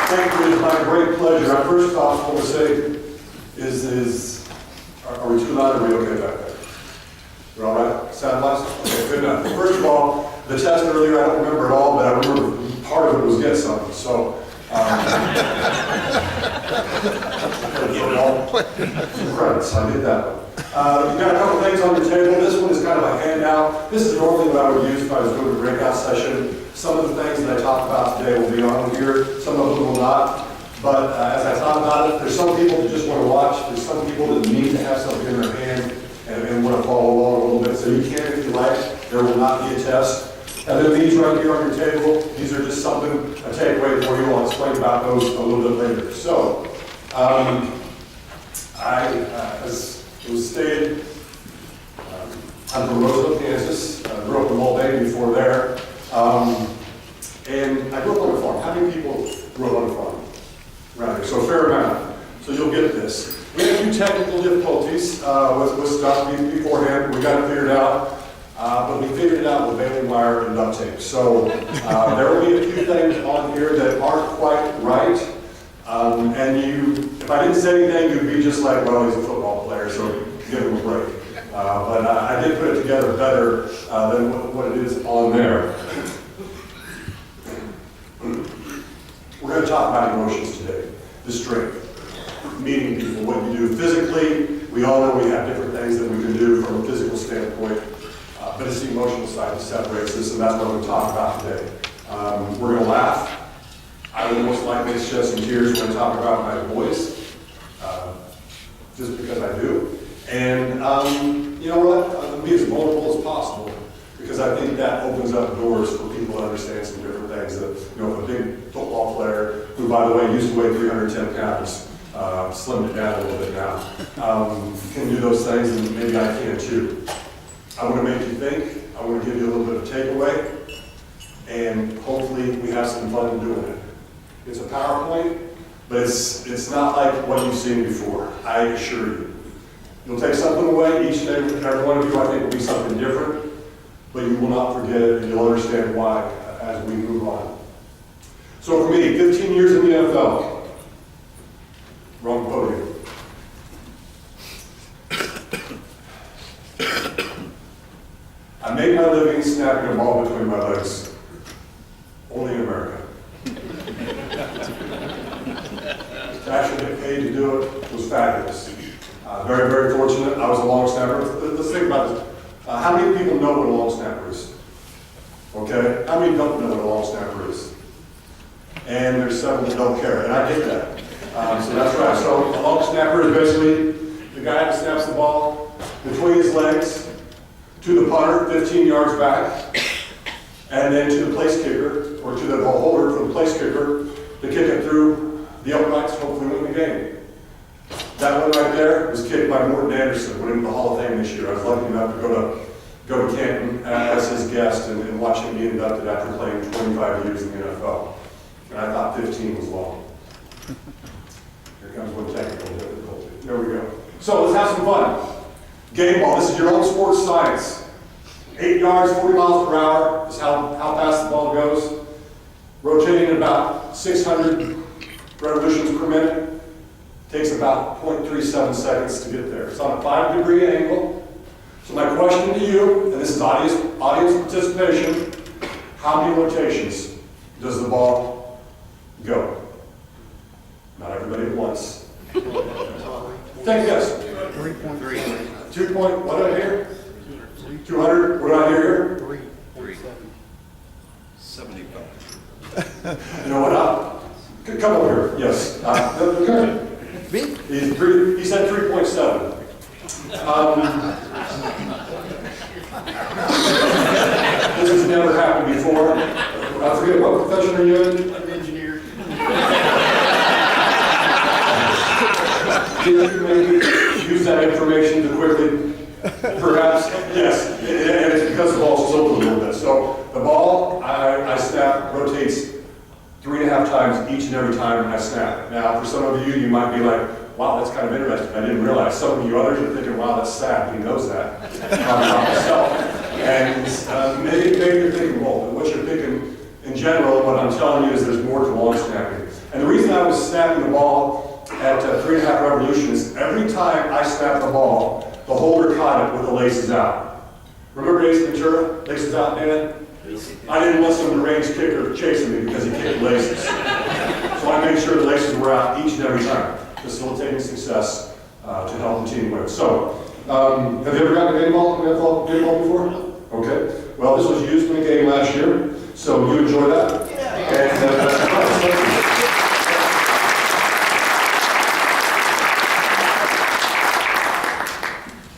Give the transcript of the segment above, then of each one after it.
Thank you. It's my great pleasure. First off, I want to say are we too loud or are we okay back there? We're all right? Sound wise? Okay, good enough. First of all, the test earlier, I don't remember it all, but I remember part of it was get something. So, credits, I did that one. You've got a couple things on your table. This one is kind of a handout. This is normally what I would use if I was doing a breakout session. Some of the things that I talk about today will be on here. Some of them will not. But as I thought about it, there's some people that just want to watch. There's some people that need to have something in their hand and want to follow along a little bit. So you can if you like. There will not be a test. And then these right here on your table, these are just something, a takeaway for you. I'll explain about those a little bit later. So, as it was stated, I'm from Roseville, Kansas. I grew up in Mulvane before there. And I grew up on a farm. How many people grew up on a farm around here? So a fair amount. So you'll get this. We had a few technical difficulties with stuff beforehand. We got it figured out. But we figured it out with baling wire and duct tape. So there will be a few things on here that aren't quite right. And if I didn't say anything, you'd be just like, well, he's a football player, so give him a break. But I did put it together better than what it is on there. We're going to talk about emotions today, the strength, meeting people, what you do physically. We all know we have different things that we can do from a physical standpoint. But it's the emotional side that separates us, and that's what we're going to talk about today. We're going to laugh. I will most likely shed some tears when I talk about my voice, just because I do. And you know what? I'm going to be as vulnerable as possible, because I think that opens up doors for people to understand some different things. That, you know, if a big football player, who by the way used to weigh 310 pounds, slimmed it down a little bit now, can do those things, and maybe I can too. I want to make you think. I want to give you a little bit of takeaway, and hopefully we have some fun doing it. It's a PowerPoint, but it's not like what you've seen before. I assure you. You'll take something away. Each and every one of you, I think, will be something different, but you will not forget it, and you'll understand why as we move on. So for me, 15 years in the NFL. Wrong podium. I made my living snapping a ball between my legs, only in America. To actually get paid to do it was fabulous. Very, very fortunate. I was a long snapper. Let's think about this. How many people know what a long snapper is? Okay? How many don't know what a long snapper is? And there's several that don't care, and I get that. So that's right. So a long snapper is basically the guy that snaps the ball between his legs to the punter, 15 yards back, and then to the place kicker, or to the ball holder for the place kicker, to kick it through the uprights, hopefully win the game. That one right there was kicked by Morton Anderson, went into the Hall of Fame this year. I was lucky enough to go to Canton as his guest and watch him be inducted after playing 25 years in the NFL. And I thought 15 was long. Here comes one technical difficulty. There we go. So let's have some fun. Game ball, this is your own sports science. 8 yards, 40 miles per hour is how fast the ball goes. Rotating at about 600 revolutions per minute. Takes about 0.37 seconds to get there. It's on a 5-degree angle. So my question to you, and this is audience participation, how many rotations does the ball go? Not everybody at once. Take a guess. 3.3. 2 point, what did I hear? 200, what did I hear here? 75. You know what, come over here, yes. He said 3.7. This has never happened before. I forget, what profession are you in? I'm an engineer. Did you maybe use that information to quickly, perhaps? Yes, and it's because the ball's tilted a little bit. So the ball, I snap, rotates 3.5 times each and every time I snap. Now, for some of you, you might be like, wow, that's kind of interesting. I didn't realize. Some of you others are thinking, wow, that's sad. He knows that. About myself. And maybe you're thinking, well, what you're thinking in general, what I'm telling you is there's more to long snapping. And the reason I was snapping the ball at 3.5 revolutions, every time I snapped the ball, the holder caught it with the laces out. Remember Ace Ventura? Laces out, Dan? I didn't want some deranged kicker chasing me because he kicked laces. So I made sure the laces were out each and every time, facilitating success to help the team win. So, have you ever gotten a game ball before? Okay. Well, this was used in a game last year, so you enjoy that? Yeah. And that's nice. Thank you.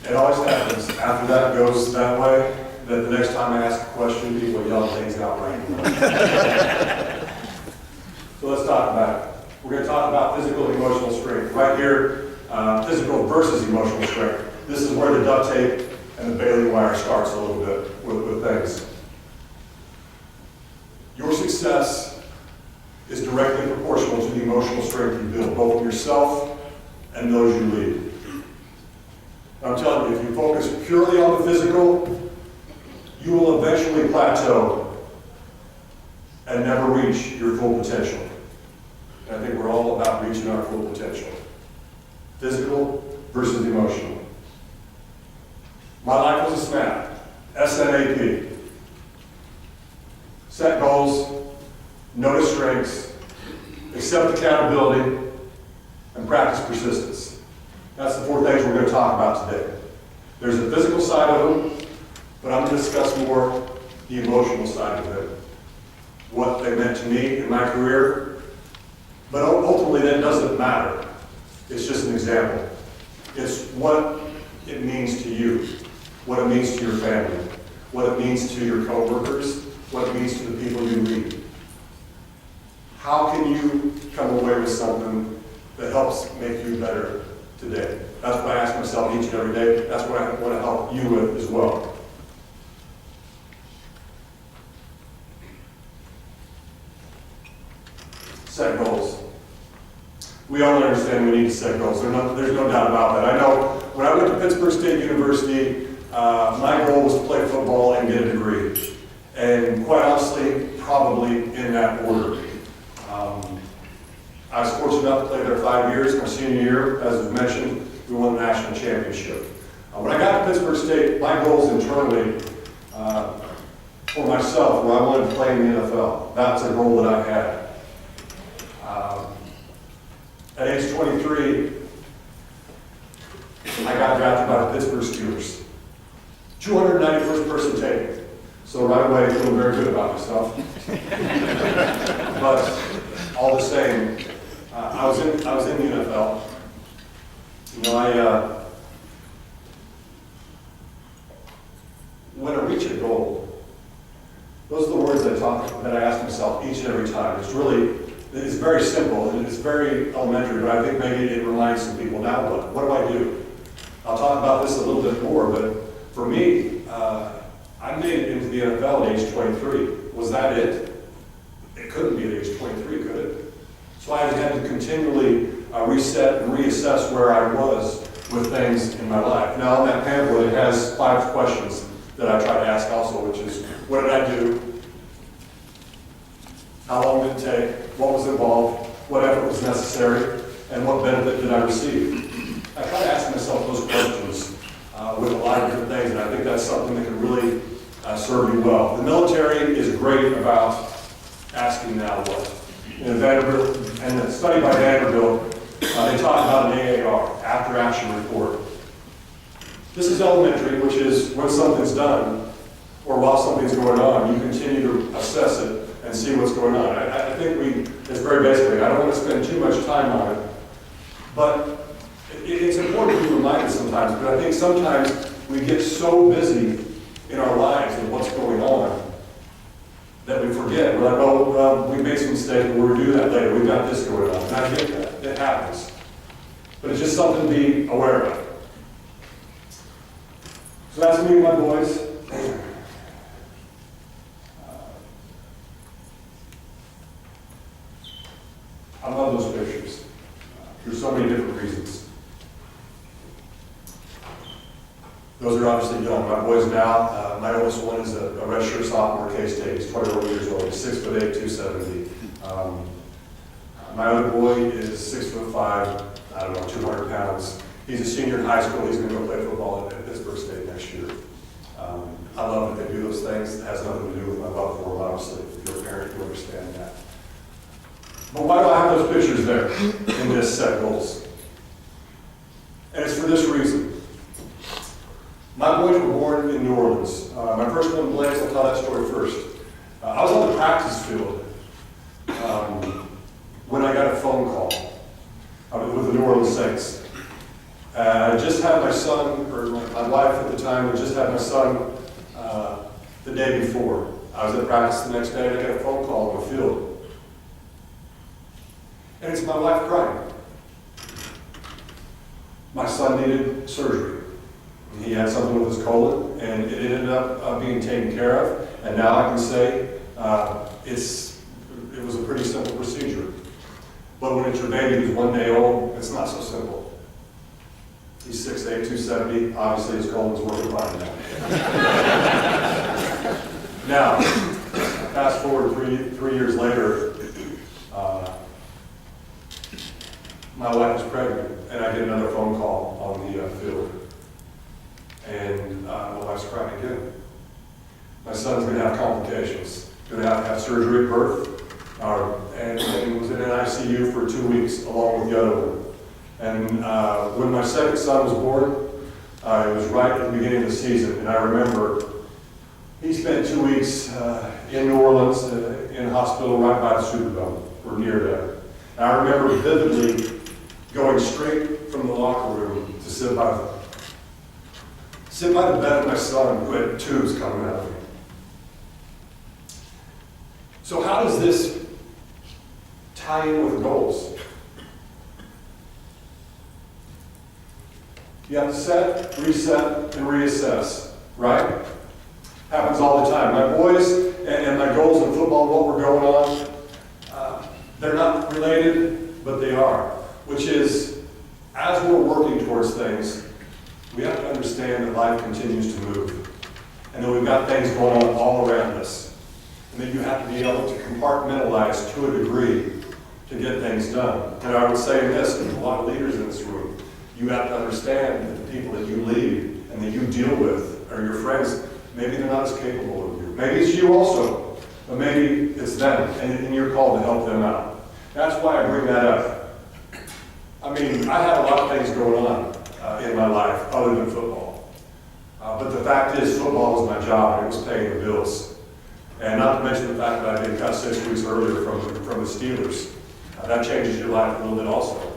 It always happens. After that goes that way, that the next time I ask a question, people yell things out right. So let's talk about it. We're going to talk about physical and emotional strength. Right here, physical versus emotional strength. This is where the duct tape and the baling wire starts a little bit with things. Your success is directly proportional to the emotional strength you build, both yourself and those you lead. I'm telling you, if you focus purely on the physical, you will eventually plateau and never reach your full potential. And I think we're all about reaching our full potential. Physical versus emotional. My life was a SNAP, S-N-A-P. Set goals, notice strengths, accept accountability, and practice persistence. That's the 4 things we're going to talk about today. There's a physical side of them, but I'm going to discuss more the emotional side of it. What they meant to me in my career, but ultimately that doesn't matter. It's just an example. It's what it means to you, what it means to your family, what it means to your coworkers, what it means to the people you lead. How can you come away with something that helps make you better today? That's what I ask myself each and every day. That's what I want to help you with as well. Set goals. We all understand we need to set goals. There's no doubt about that. I know when I went to Pittsburgh State University, my goal was to play football and get a degree. And quite honestly, probably in that order. I was fortunate enough to play there 5 years. My senior year, as was mentioned, we won the national championship. When I got to Pittsburgh State, my goals internally for myself were I wanted to play in the NFL. That's a goal that I had. At age 23, I got drafted by the Pittsburgh Steelers. 291st person taken. So right away, I feel very good about myself. But all the same, I was in the NFL. You know, when I reach a goal, those are the words that I ask myself each and every time. It's very simple and it's very elementary, but I think maybe it reminds some people, now what? What do I do? I'll talk about this a little bit more, but for me, I made it into the NFL at age 23. Was that it? It couldn't be at age 23, could it? So I had to continually reset and reassess where I was with things in my life. Now on that pamphlet, it has 5 questions that I try to ask also, which is, what did I do? How long did it take? What was involved? What effort was necessary? And what benefit did I receive? I try to ask myself those questions with a lot of different things, and I think that's something that can really serve you well. The military is great about asking now what. In a study by Vanderbilt, they talk about an AAR, after action report. This is elementary, which is when something's done, or while something's going on, you continue to assess it and see what's going on. I think it's very basic. I don't want to spend too much time on it, but it's important to be reminded sometimes, but I think sometimes we get so busy in our lives and what's going on that we forget. We're like, oh, well, we made some mistake, but we'll do that later. We've got this going on. And I get that. It happens. But it's just something to be aware of. So that's me and my boys. I love those pictures for so many different reasons. Those are obviously young. My boys now, my oldest one is a redshirt sophomore at K-State. He's 21 years old. He's 6'8", 270. My other boy is 6'5", I don't know, 200 pounds. He's a senior in high school. He's going to go play football at Pittsburgh State next year. I love that they do those things. It has nothing to do with my love for them, obviously. If you're a parent, you understand that. But why do I have those pictures there in this set goals? And it's for this reason. My boys were born in New Orleans. My first one, Blaze, I'll tell that story first. I was on the practice field when I got a phone call with the New Orleans Saints. I just had my son, or my wife at the time, had just had my son the day before. I was at practice the next day and I got a phone call on the field. And it's my wife crying. My son needed surgery. He had something with his colon, and it ended up being taken care of. And now I can say it was a pretty simple procedure. But when it's your baby who's 1 day old, it's not so simple. He's 6'8", 270. Obviously, his colon's working fine now. Now, fast forward three years later, my wife is pregnant, and I get another phone call on the field. And my wife's crying again. My son's going to have complications. Going to have surgery at birth, and was in an ICU for 2 weeks along with the other one. And when my second son was born, it was right at the beginning of the season, and I remember he spent 2 weeks in New Orleans in a hospital right by the Superdome, or near there. And I remember vividly going straight from the locker room to sit by the bed of my son who had tubes coming out of him. So how does this tie in with goals? You have to set, reset, and reassess, right? Happens all the time. My boys and my goals in football, what we're going on, they're not related, but they are. Which is, as we're working towards things, we have to understand that life continues to move. And that we've got things going on all around us. And that you have to be able to compartmentalize to a degree to get things done. And I would say this, there's a lot of leaders in this room. You have to understand that the people that you lead and that you deal with are your friends. Maybe they're not as capable of you. Maybe it's you also, but maybe it's them, and you're called to help them out. That's why I bring that up. I mean, I have a lot of things going on in my life other than football. But the fact is, football was my job, and it was paying the bills. And not to mention the fact that I've been cut 6 weeks earlier from the Steelers. That changes your life a little bit also.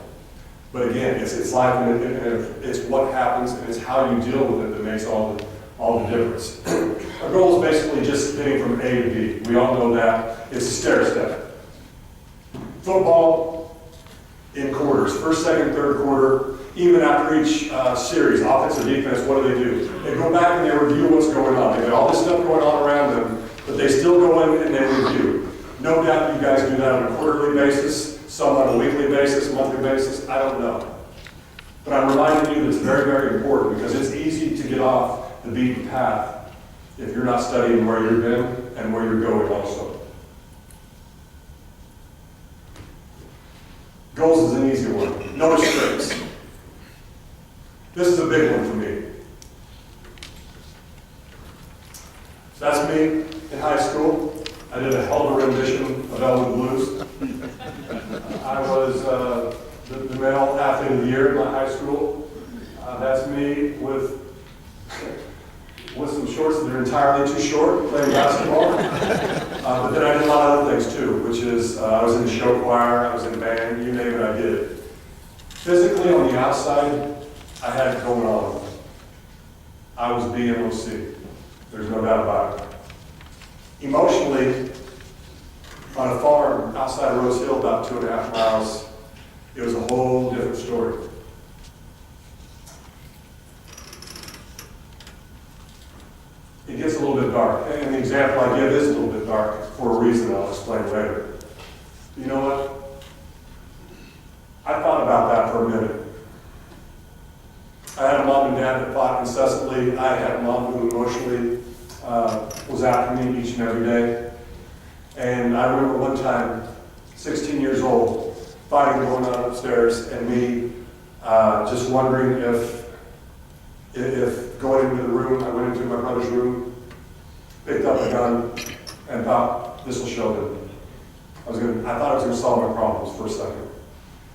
But again, it's life, and it's what happens, and it's how you deal with it that makes all the difference. A goal is basically just getting from A to B. We all know that. It's a stair step. Football in quarters, first, second, third quarter, even after each series, offense or defense, what do? They go back and they review what's going on. They got all this stuff going on around them, but they still go in and they review. No doubt you guys do that on a quarterly basis, some on a weekly basis, monthly basis, I don't know. But I'm reminding you that it's very, very important because it's easy to get off the beaten path if you're not studying where you've been and where you're going also. Goals is an easy one. No restraints. This is a big one for me. So that's me in high school. I did a hell of a rendition of Elwood Blues. I was the male athlete of the year in my high school. That's me with some shorts that are entirely too short playing basketball. But then I did a lot of other things too, which is I was in the show choir, I was in band, you name it, I did it. Physically on the outside, I had it going on. I was BMOC. There's no doubt about it. Emotionally, on a farm outside of Rose Hill, about 2.5 miles, it was a whole different story. It gets a little bit dark, and the example I give is a little bit dark for a reason I'll explain later. You know what? I thought about that for a minute. I had a mom and dad that fought incessantly. I had a mom who emotionally was after me each and every day. And I remember one time, 16 years old, fighting going on upstairs, and me just wondering if going into the room, I went into my brother's room, picked up a gun, and thought, this will show them. I thought I was going to solve my problems for a second.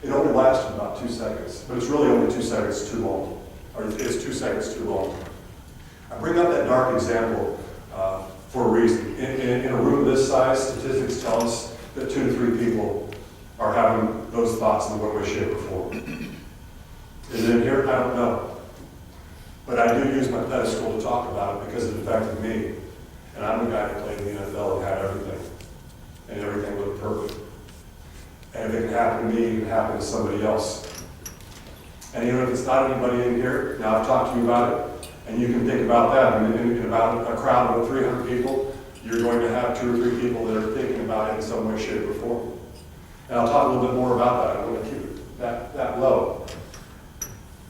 It only lasted about 2 seconds, but it's really only 2 seconds too long. Or it's 2 seconds too long. I bring up that dark example for a reason. In a room this size, statistics tell us that 2 to 3 people are having those thoughts in one way, shape, or form. Is it in here? I don't know. But I do use my pedestal to talk about it because it affected me. And I'm the guy that played in the NFL and had everything. And everything looked perfect. And if it can happen to me, it can happen to somebody else. And even if it's not anybody in here, now I've talked to you about it, and you can think about that. In about a crowd of 300 people, you're going to have 2 or 3 people that are thinking about it in some way, shape, or form. And I'll talk a little bit more about that. I don't want to keep it that low.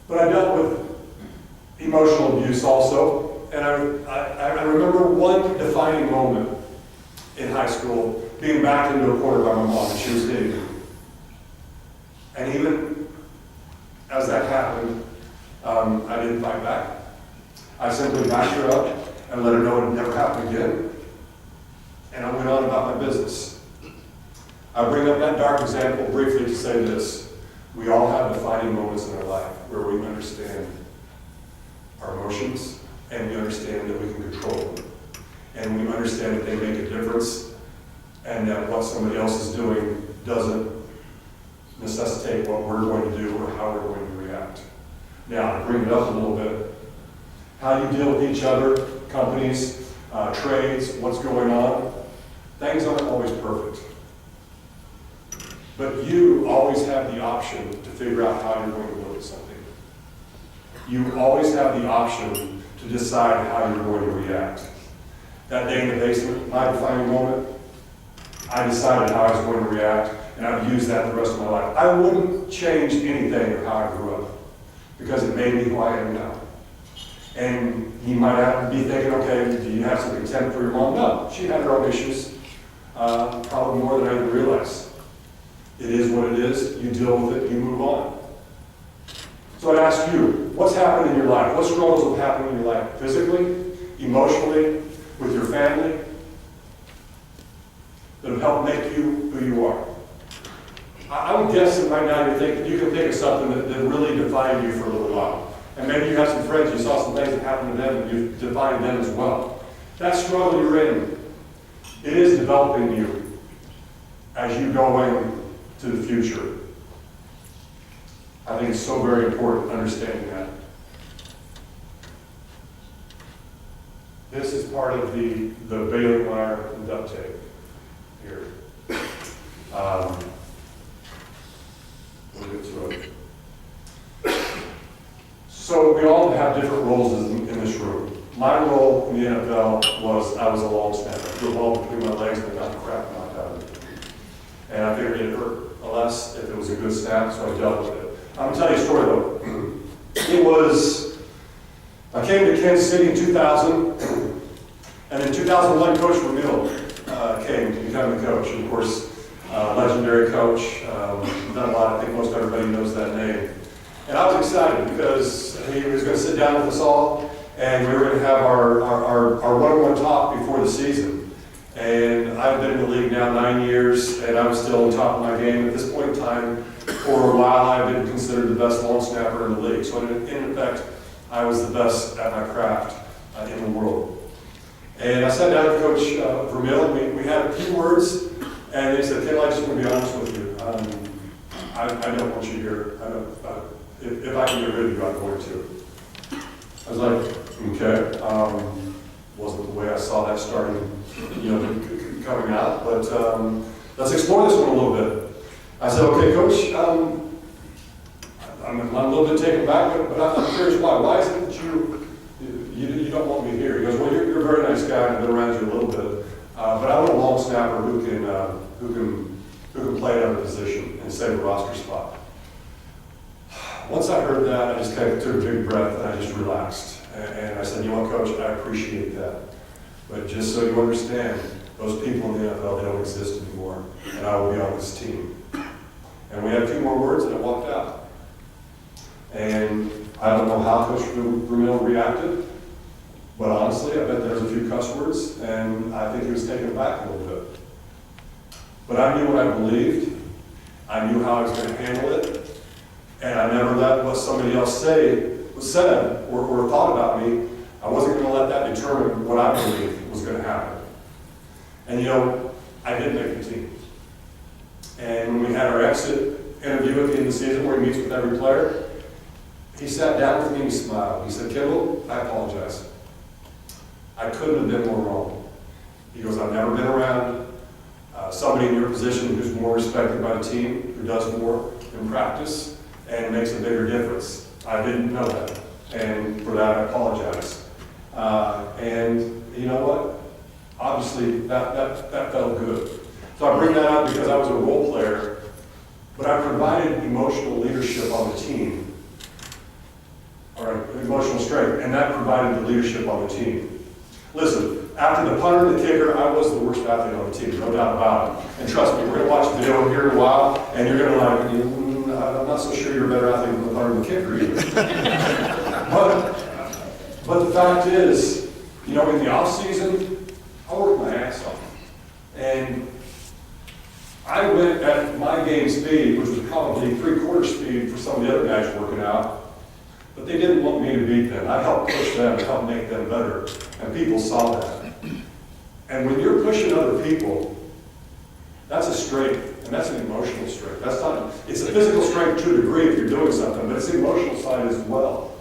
But I dealt with emotional abuse also, and I remember one defining moment in high school, being backed into a corner by my mom, and she was hitting me. And even as that happened, I didn't fight back. I simply backed her up and let her know it would never happen again. And I went on about my business. I bring up that dark example briefly to say this. We all have defining moments in our life where we understand our emotions and we understand that we can control them. And we understand that they make a difference and that what somebody else is doing doesn't necessitate what we're going to do or how we're going to react. Now, to bring it up a little bit, how you deal with each other, companies, trades, what's going on, things aren't always perfect. But you always have the option to figure out how you're going to look at something. You always have the option to decide how you're going to react. That day in the basement, my defining moment, I decided how I was going to react, and I've used that the rest of my life. I wouldn't change anything of how I grew up, because it made me who I am now. And you might have to be thinking, okay, do you have some contempt for your mom? No, she had her own issues, probably more than I even realized. It is what it is. You deal with it, you move on. So I'd ask you, what's happened in your life? What struggles have happened in your life? Physically, emotionally, with your family, that have helped make you who you are? I would guess that right now you can think of something that really defined you for a little while. And maybe you have some friends, you saw some things that happened to them, and you defined them as well. That struggle you're in, it is developing you as you go into the future. I think it's so very important understanding that. This is part of the baling wire and duct tape here. We'll get through it. So we all have different roles in this room. My role in the NFL was I was a long snapper. Threw the ball between my legs and got the crap knocked out of it. And I figured it hurt less if it was a good snap, so I dealt with it. I'm going to tell you a story though. I came to Kansas City in 2000, and in 2001, Coach Vermeil came to become the coach. And of course, legendary coach, done a lot. I think most everybody knows that name. And I was excited because he was going to sit down with us all, and we were going to have our one-on-one talk before the season. And I've been in the league now 9 years, and I was still on top of my game. At this point in time, for a while, I've been considered the best long snapper in the league. So in effect, I was the best at my craft in the world. And I sat down with Coach Vermeil. We had a few words, and they said, Kendall, I just want to be honest with you. I don't want you here. If I can get rid of you, I'm going to. I was like, okay. Wasn't the way I saw that starting, coming out, but let's explore this one a little bit. I said, okay, Coach, I'm a little bit taken back, but I'm curious why. Why is it that you don't want me here? He goes, well, you're a very nice guy, and I've been around you a little bit, but I want a long snapper who can play another position and save a roster spot. Once I heard that, I just kind of took a big breath and I just relaxed. And I said, you know what, Coach, I appreciate that. But just so you understand, those people in the NFL, they don't exist anymore. And I will be on this team. And we had a few more words and I walked out. And I don't know how Coach Brunel reacted, but honestly, I bet there was a few cuss words, and I think he was taken aback a little bit. But I knew what I believed. I knew how I was going to handle it. And I never let what somebody else said or thought about me. I wasn't going to let that determine what I believed was going to happen. And you know, I did make the team. And when we had our exit interview at the end of the season where he meets with every player, he sat down with me and he smiled. He said, "Kendall, I apologize. I couldn't have been more wrong." He goes, "I've never been around somebody in your position who's more respected by the team, who does more in practice, and makes a bigger difference. I didn't know that, and for that I apologize." And you know what? Obviously, that felt good. So I bring that up because I was a role player, but I provided emotional leadership on the team, or emotional strength, and that provided the leadership on the team. Listen, after the punter and the kicker, I was the worst athlete on the team, no doubt about it. And trust me, we're going to watch the video here in a while, and you're going to like, I'm not so sure you're a better athlete than the punter and the kicker either. But the fact is, you know, in the off season, I worked my ass off. And I went at my game speed, which was probably 3/4 speed for some of the other guys working out, but they didn't want me to beat them. I helped push them, helped make them better, and people saw that. And when you're pushing other people, that's a strength, and that's an emotional strength. That's not, it's a physical strength to a degree if you're doing something, but it's the emotional side as well.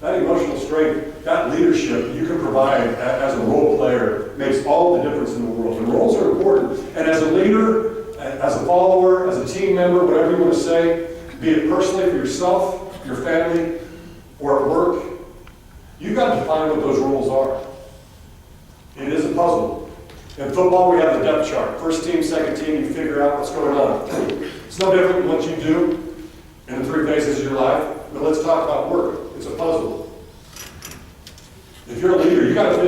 That emotional strength, that leadership you can provide as a role player makes all the difference in the world. And roles are important. And as a leader, as a follower, as a team member, whatever you want to say, be it personally for yourself, your family, or at work, you've got to define what those roles are. It is a puzzle. In football, we have the depth chart. First team, second team, you figure out what's going on. It's no different than what you do in the 3 phases of your life, but let's talk about work. It's a puzzle. If you're a leader, you've got to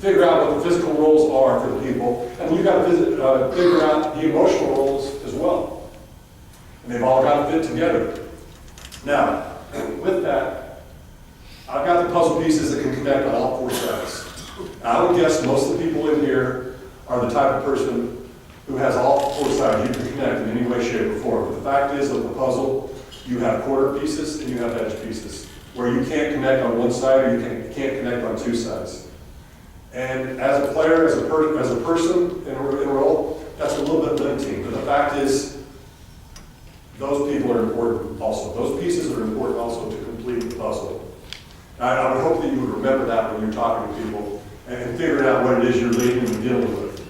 figure out what the physical roles are for the people, and you've got to figure out the emotional roles as well. And they've all got to fit together. Now, with that, I've got the puzzle pieces that can connect on all 4 sides. I would guess most of the people in here are the type of person who has all 4 sides you can connect in any way, shape, or form. But the fact is, of the puzzle, you have quarter pieces and you have edge pieces, where you can't connect on one side or you can't connect on 2 sides. And as a player, as a person in a role, that's a little bit limiting. But the fact is, those people are important also. Those pieces are important also to complete the puzzle. I would hope that you would remember that when you're talking to people and figuring out what it is you're leading and dealing with.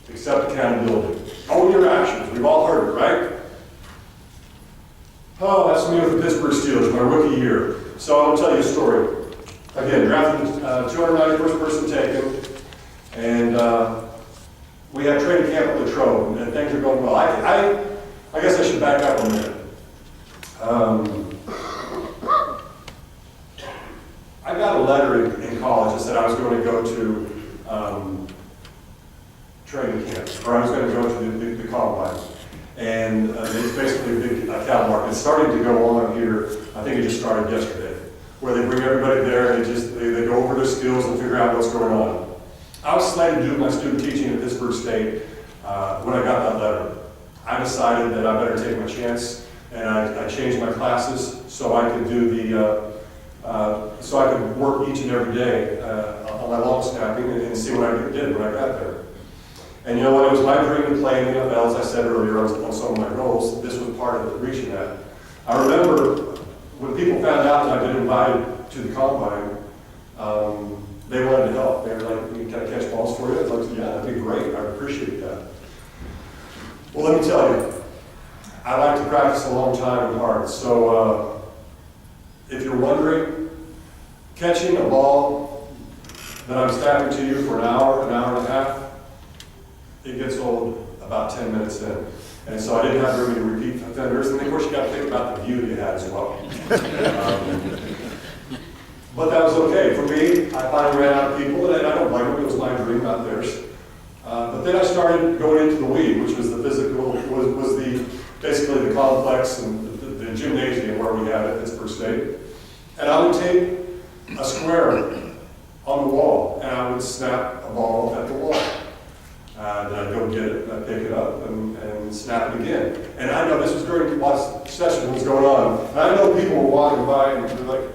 Accept accountability. Own your actions. We've all heard it, right? Oh, that's me with the Pittsburgh Steelers, my rookie year. So I'm going to tell you a story. Again, drafted 291st person taken, and we had training camp at Latrobe, and things are going well. I guess I should back up a minute. I got a letter in college that said I was going to go to training camp, or I was going to go to the combine. And it's basically a big cattle market. It's starting to go on here. I think it just started yesterday, where they bring everybody there and they go over their skills and figure out what's going on. I was slated to do my student teaching at Pittsburgh State when I got that letter. I decided that I better take my chance, and I changed my classes so I could do so I could work each and every day on my long snapping and see what I did when I got there. And you know what, it was my dream to play in the NFL, as I said earlier, on some of my goals. This was part of reaching that. I remember when people found out that I'd been invited to the combine, they wanted to help. They were like, "Can I catch balls for you?" I was like, "Yeah, that'd be great. I'd appreciate that." Well, let me tell you, I like to practice a long time and hard. So if you're wondering, catching a ball that I'm snapping to you for an hour and a half, it gets old about 10 minutes in. And so I didn't have very many repeat offenders. And of course, you got to think about the view you had as well. But that was okay. For me, I finally ran out of people, and I don't blame them. It was my dream, not theirs. But then I started going into the weed, which was basically the complex and the gymnasium where we had at Pittsburgh State. And I would take a square on the wall and I would snap a ball at the wall. Then I'd go get it, and I'd pick it up and snap it again. And I know this was during while the session was going on. And I know people were walking by and they're like,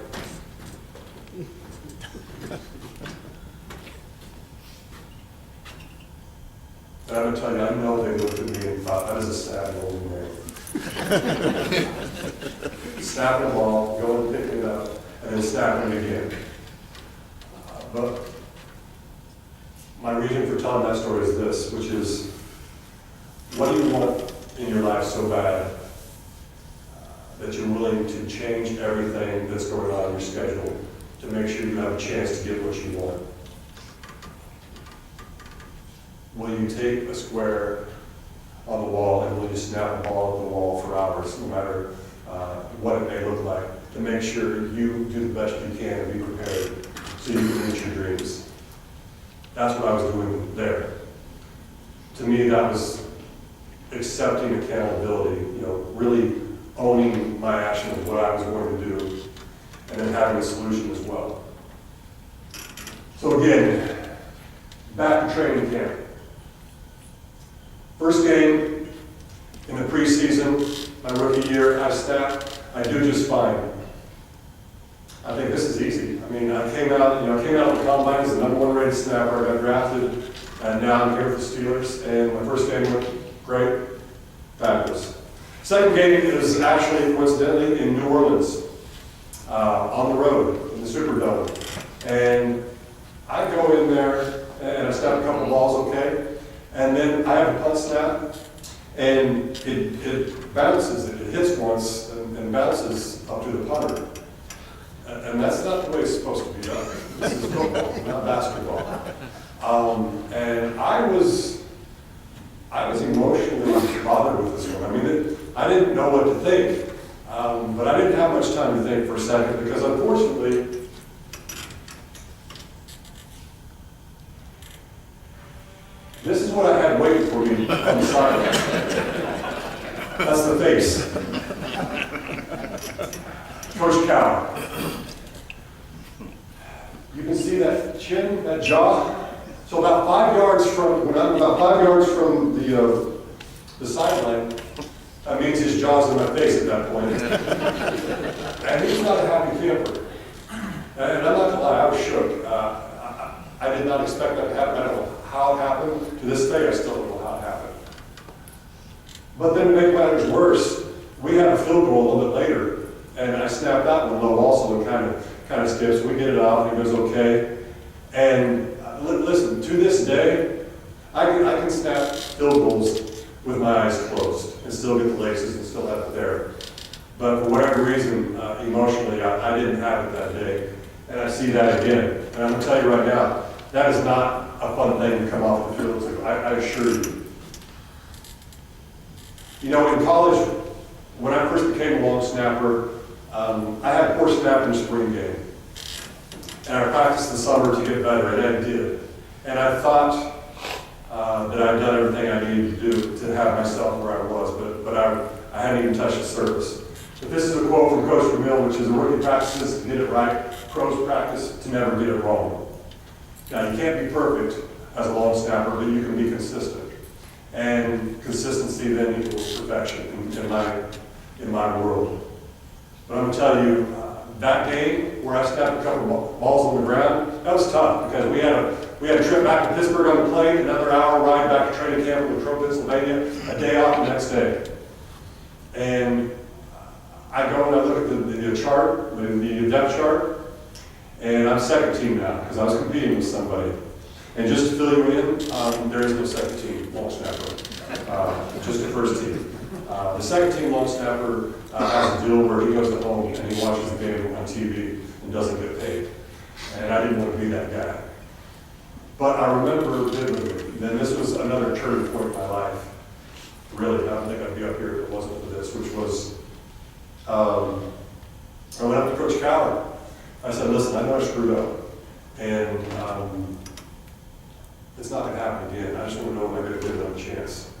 and I'm going to tell you, I know they looked at me and thought, that is a sad old man. Snapping the ball, going and picking it up, and then snapping it again. But my reason for telling that story is this, which is, what do you want in your life so bad that you're willing to change everything that's going on in your schedule to make sure you have a chance to get what you want? Will you take a square on the wall and will you snap a ball at the wall for hours, no matter what it may look like, to make sure you do the best you can and be prepared so you can reach your dreams? That's what I was doing there. To me, that was accepting accountability, really owning my action of what I was going to do, and then having a solution as well. So again, back to training camp. First game in the preseason, my rookie year, I do just fine. I think this is easy. I mean, I came out of the combine as the #1 rated snapper. I got drafted, and now I'm here with the Steelers. And my first game went great, fabulous. Second game is actually coincidentally in New Orleans, on the road in the Superdome. And I go in there and I snap a couple balls, okay, and then I have a punt snap, and it bounces. It hits once and bounces up to the punter. And that's not the way it's supposed to be done. This is football, not basketball. And I was emotionally bothered with this one. I mean, I didn't know what to think, but I didn't have much time to think for a second because unfortunately, this is what I had waiting for me on the sideline. That's the face. Coach Cow. You can see that chin, that jaw. So about 5 yards from, when I'm about 5 yards from the sideline, that means his jaw's in my face at that point. And he's not a happy camper. And I'm not gonna lie, I was shook. I did not expect that to happen. I don't know how it happened. To this day, I still don't know how it happened. But then to make matters worse, we had a field goal a little bit later, and I snapped that one low also and kind of skips. We get it out, and it goes okay. And listen, to this day, I can snap field goals with my eyes closed and still get the laces and still have it there. But for whatever reason, emotionally, I didn't have it that day. And I see that again. And I'm going to tell you right now, that is not a fun thing to come off the field. I assure you. You know, in college, when I first became a long snapper, I had poor snap in the spring game. And I practiced the summer to get better, and I did. And I thought that I'd done everything I needed to do to have myself where I was, but I hadn't even touched the surface. But this is a quote from Coach Vermeil, which is, a rookie practices to get it right, pros practice to never get it wrong. Now, you can't be perfect as a long snapper, but you can be consistent. And consistency then equals perfection in my world. But I'm going to tell you, that game where I snapped a couple balls on the ground, that was tough because we had a trip back to Pittsburgh on the plane, another hour ride back to training camp in Latrobe, Pennsylvania, a day off the next day. And I go and I look at the chart, the depth chart, and I'm second team now because I was competing with somebody. And just to fill you in, there is no second team long snapper, just the first team. The second team long snapper has a deal where he goes to home and he watches the game on TV and doesn't get paid. And I didn't want to be that guy. But I remember vividly, then this was another turning point in my life. Really, I don't think I'd be up here if it wasn't for this, which was, I went up to Coach Cowan. I said, listen, I know I screwed up. And it's not going to happen again. I just want to know if I'm going to get another chance.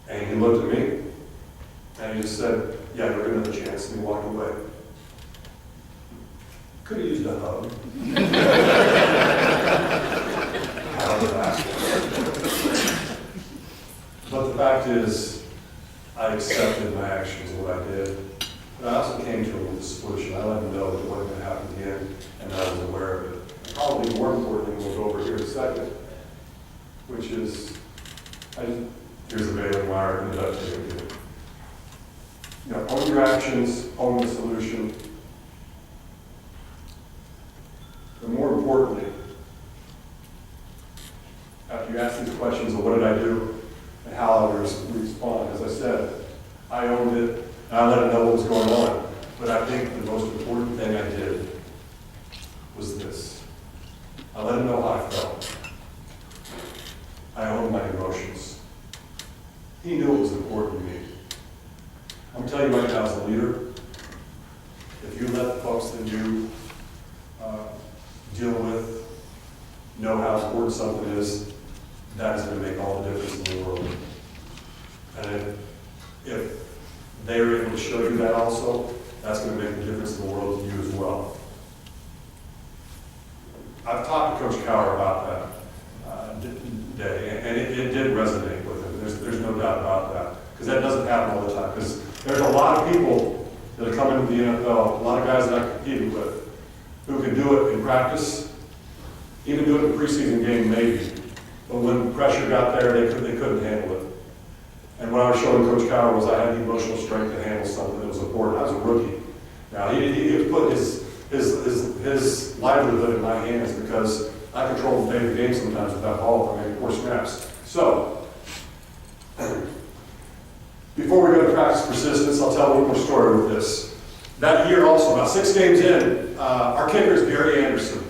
And he looked at me, just said, yeah, you'll get another chance, and he walked away. Could have used a hug. But the fact is, I accepted my actions and what I did. But I also came to him with a solution. I let him know that it wasn't going to happen again, and I was aware of it. And probably more importantly, we'll go over here in a second, which is, here's the bailing wire, ended up taking it. You know, own your actions, own the solution. But more importantly, after you ask these questions of what did I do and how I would respond, as I said, I owned it and I let them know what was going on. But I think the most important thing I did was this. I let them know how I felt. I owned my emotions. He knew it was important to me. I'm telling you right now, as a leader, if you let the folks that you deal with know how important something is, that is going to make all the difference in the world. And if they're able to show you that also, that's going to make the difference in the world to you as well. I've talked to Coach Cower about that day, and it did resonate with him. There's no doubt about that, because that doesn't happen all the time. Because there's a lot of people that are coming into the NFL, a lot of guys that I competed with, who can do it in practice, even do it in a preseason game maybe. But when pressure got there, they couldn't handle it. And what I was showing Coach Cower was I had the emotional strength to handle something that was important. I was a rookie. Now, he was putting his livelihood in my hands because I controlled the day-to-day game sometimes with that ball for maybe 4 snaps. So, before we go to practice persistence, I'll tell one more story with this. That year also, about 6 games in, our kicker is Gary Anderson,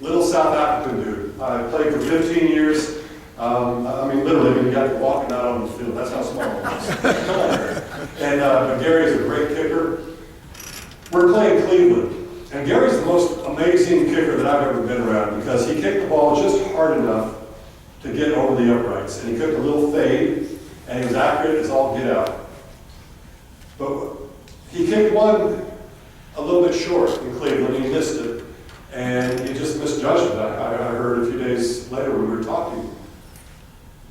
little South African dude. I played for 15 years. I mean, literally, when you got walking out on the field, that's how small it was. Come on, Gary. And but Gary is a great kicker. We're playing Cleveland, and Gary's the most amazing kicker that I've ever been around because he kicked the ball just hard enough to get over the uprights, and he kicked a little fade, and he was accurate as all get out. But he kicked one a little bit short in Cleveland, and he missed it, and he just misjudged it. I heard a few days later when we were talking.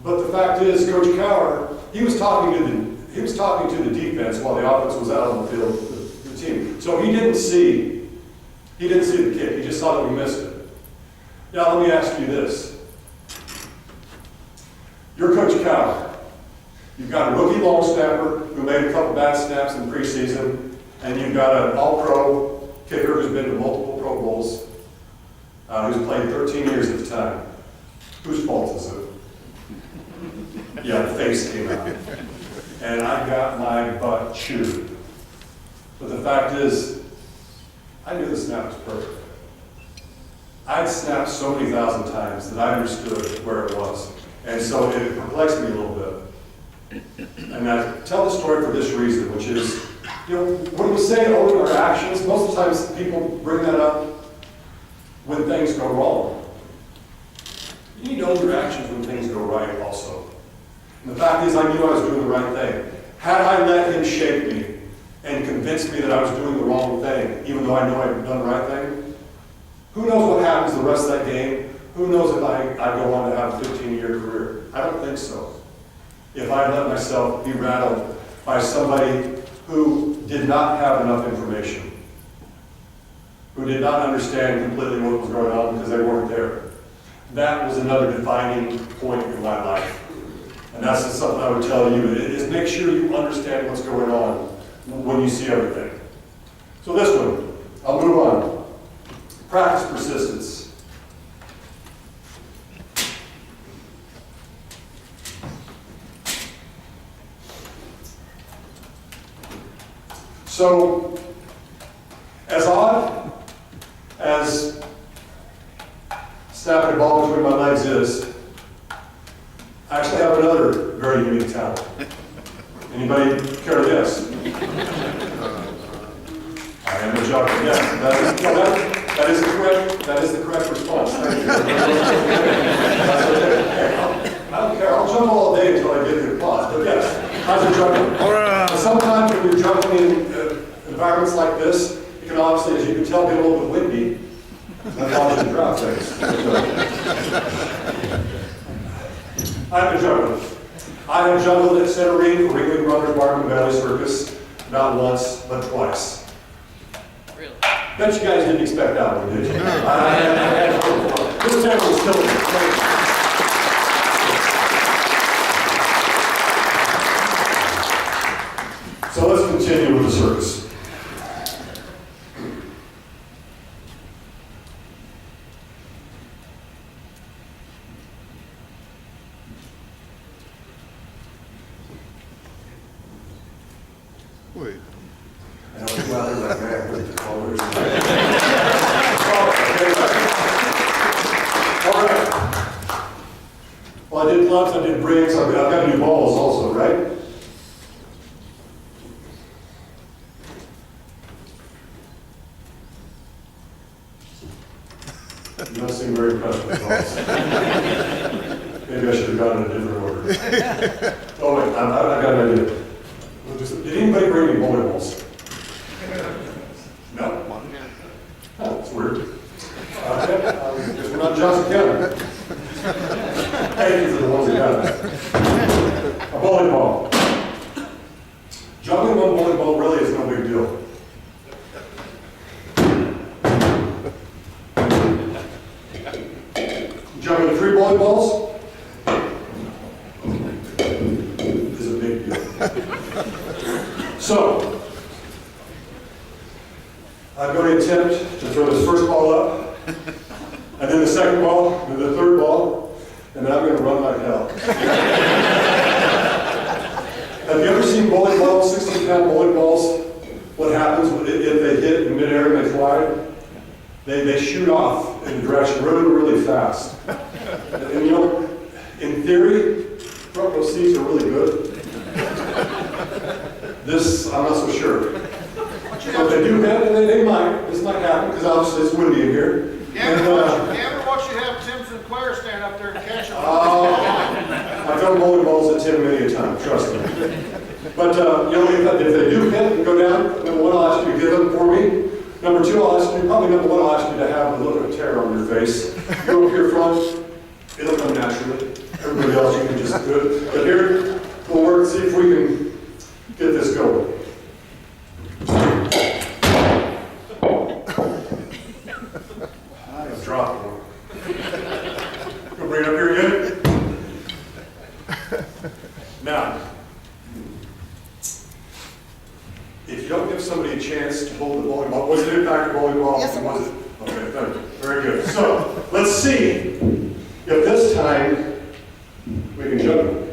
But the fact is, Coach Cower, he was talking to the defense while the offense was out on the field, the team. So he didn't see the kick. He just saw that we missed it. Now let me ask you this: you're Coach Cower. You've got a rookie long snapper who made a couple bad snaps in preseason, and you've got an all-pro kicker who's been to multiple Pro Bowls, who's played 13 years at the time. Whose fault is it? Yeah, the face came out. And I got my butt chewed. But the fact is, I knew the snap was perfect. I'd snapped so many thousand times that I understood where it was. And so it perplexed me a little bit. And I tell the story for this reason, which is, you know, when we say owning our actions, most of the times people bring that up when things go wrong. You need to own your actions when things go right also. And the fact is, I knew I was doing the right thing. Had I let him shape me and convince me that I was doing the wrong thing, even though I know I'd done the right thing, who knows what happens the rest of that game? Who knows if I go on to have a 15-year career? I don't think so. If I let myself be rattled by somebody who did not have enough information, who did not understand completely what was going on because they weren't there. That was another defining point in my life. And that's just something I would tell you, is make sure you understand what's going on when you see everything. So this one, I'll move on. Practice persistence. So, as odd as snapping a ball between my legs is, I actually have another very unique talent. Anybody care to guess? I am a jugger. Yes, that is the correct response. Thank you. That's okay. I don't care. I'll jump all day until I get the applause. But yes, How's your juggling? Sometimes when you're juggling in environments like this, it can obviously, as you can tell, get a little bit windy. That's why you drop things. I've been juggling. I have juggled at Centerine for Ringling Brothers Barnum Valley Circus, not once, but twice. Really? Bet you guys didn't expect that one, did you? I had fun. This table is still great. So let's continue with the circus. Wait. I don't think about it like that with the colors. All right. Well, I did clubs, I did rings, I've got to do balls also, right? You don't seem very impressed with balls. Maybe I should have gone in a different order. Oh wait, I got an idea. Did anybody bring me bowling balls? No? Oh, that's weird. Okay, guess we're not Johnson County. Thank you for the ones that got it. A bowling ball. Juggling one bowling ball really is no big deal. Juggling 3 bowling balls is a big deal. So, I'm going to attempt to throw this first ball up, and then the second ball, and then the third ball, and then I'm going to run like hell. Have you ever seen bowling balls, 16-pound bowling balls? What happens if they hit in midair and they fly? They shoot off in the direction really, really fast. And you know, in theory, front row seats are really good. This, I'm not so sure. So if they do happen, they might. This might happen because obviously it's windy in here. You ever watch you have Tim Sinclair stand up there and catch them? I've done bowling balls at Tim many a time, trust me. But you know, if they do hit and go down, number one, I'll ask you to give them for me. Number two, I'll ask you, probably number one, I'll ask you to have a look of terror on your face. Go up here front, it'll come naturally. Everybody else, you can just do it. But here, we'll work and see if we can get this going. I'm dropping one. Go bring it up here again. Now, if you don't give somebody a chance to hold the bowling ball, was it in fact a bowling ball? Yes, it was. Okay, thank you. Very good. So, let's see if this time we can juggle.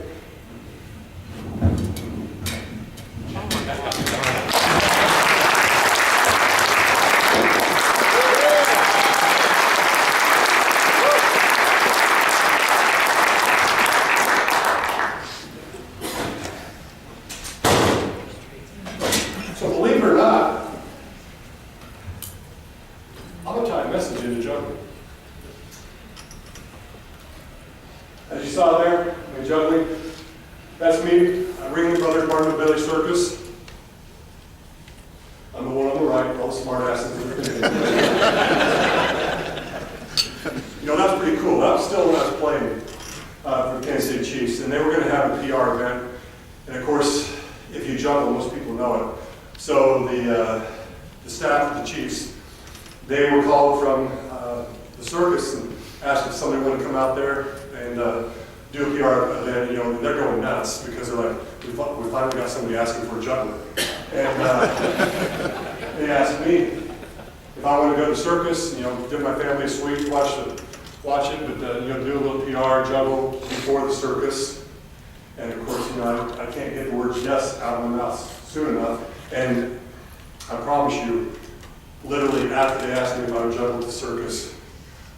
So believe it or not, I'm going to tie a message into juggling. As you saw there, in juggling, that's me, Ringling Brothers Barnum Valley Circus. I'm the one on the right, all the smart asses. You know, that's pretty cool. That was still when I was playing for the Kansas City Chiefs, and they were going to have a PR event. And of course, if you juggle, most people know it. So the staff of the Chiefs, they were called from the circus and asked if somebody wanted to come out there and do a PR event. You know, they're going nuts because they're like, we finally got somebody asking for a juggler. And they asked me if I want to go to the circus, you know, give my family a suite, watch it, but you know, do a little PR, juggle before the circus. And of course, you know, I can't get the words yes out of my mouth soon enough. And I promise you, literally after they asked me if I would juggle at the circus,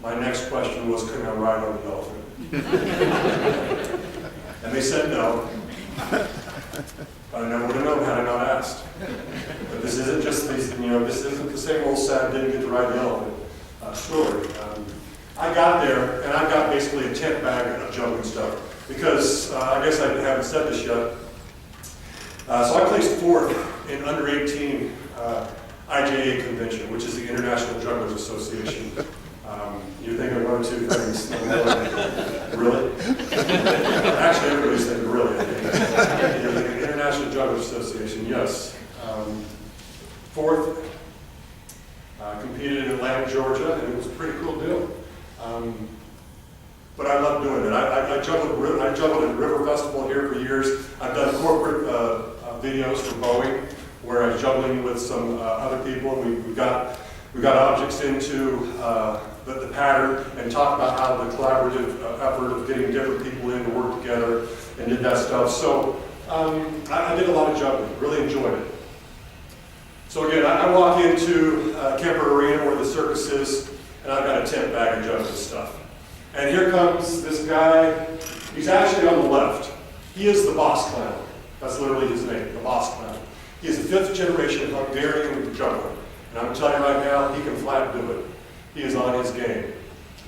my next question was, can I ride on the elephant? And they said no. I never would have known had I not asked. But this isn't just these, you know, this isn't the same old sad didn't get to ride the elephant story. I got there and I've got basically a tent bag of juggling stuff because I guess I haven't said this yet. So I placed fourth in under 18 IJA convention, which is the International Jugglers Association. You're thinking one or two things. Really? Actually, everybody's thinking really, I think. You're thinking International Jugglers Association, yes. Fourth, competed in Atlanta, Georgia, and it was a pretty cool deal. But I love doing it. I juggled at River Festival here for years. I've done corporate videos for Boeing, where I was juggling with some other people. We got objects into the pattern and talked about how the collaborative effort of getting different people in to work together and did that stuff. So I did a lot of juggling, really enjoyed it. So again, I walk into Kemper Arena where the circus is, and I've got a tent bag of juggling stuff. And here comes this guy. He's actually on the left. He is the boss clown. That's literally his name, the boss clown. He is a fifth generation Hungarian juggler. And I'm going to tell you right now, he can flat do it. He is on his game.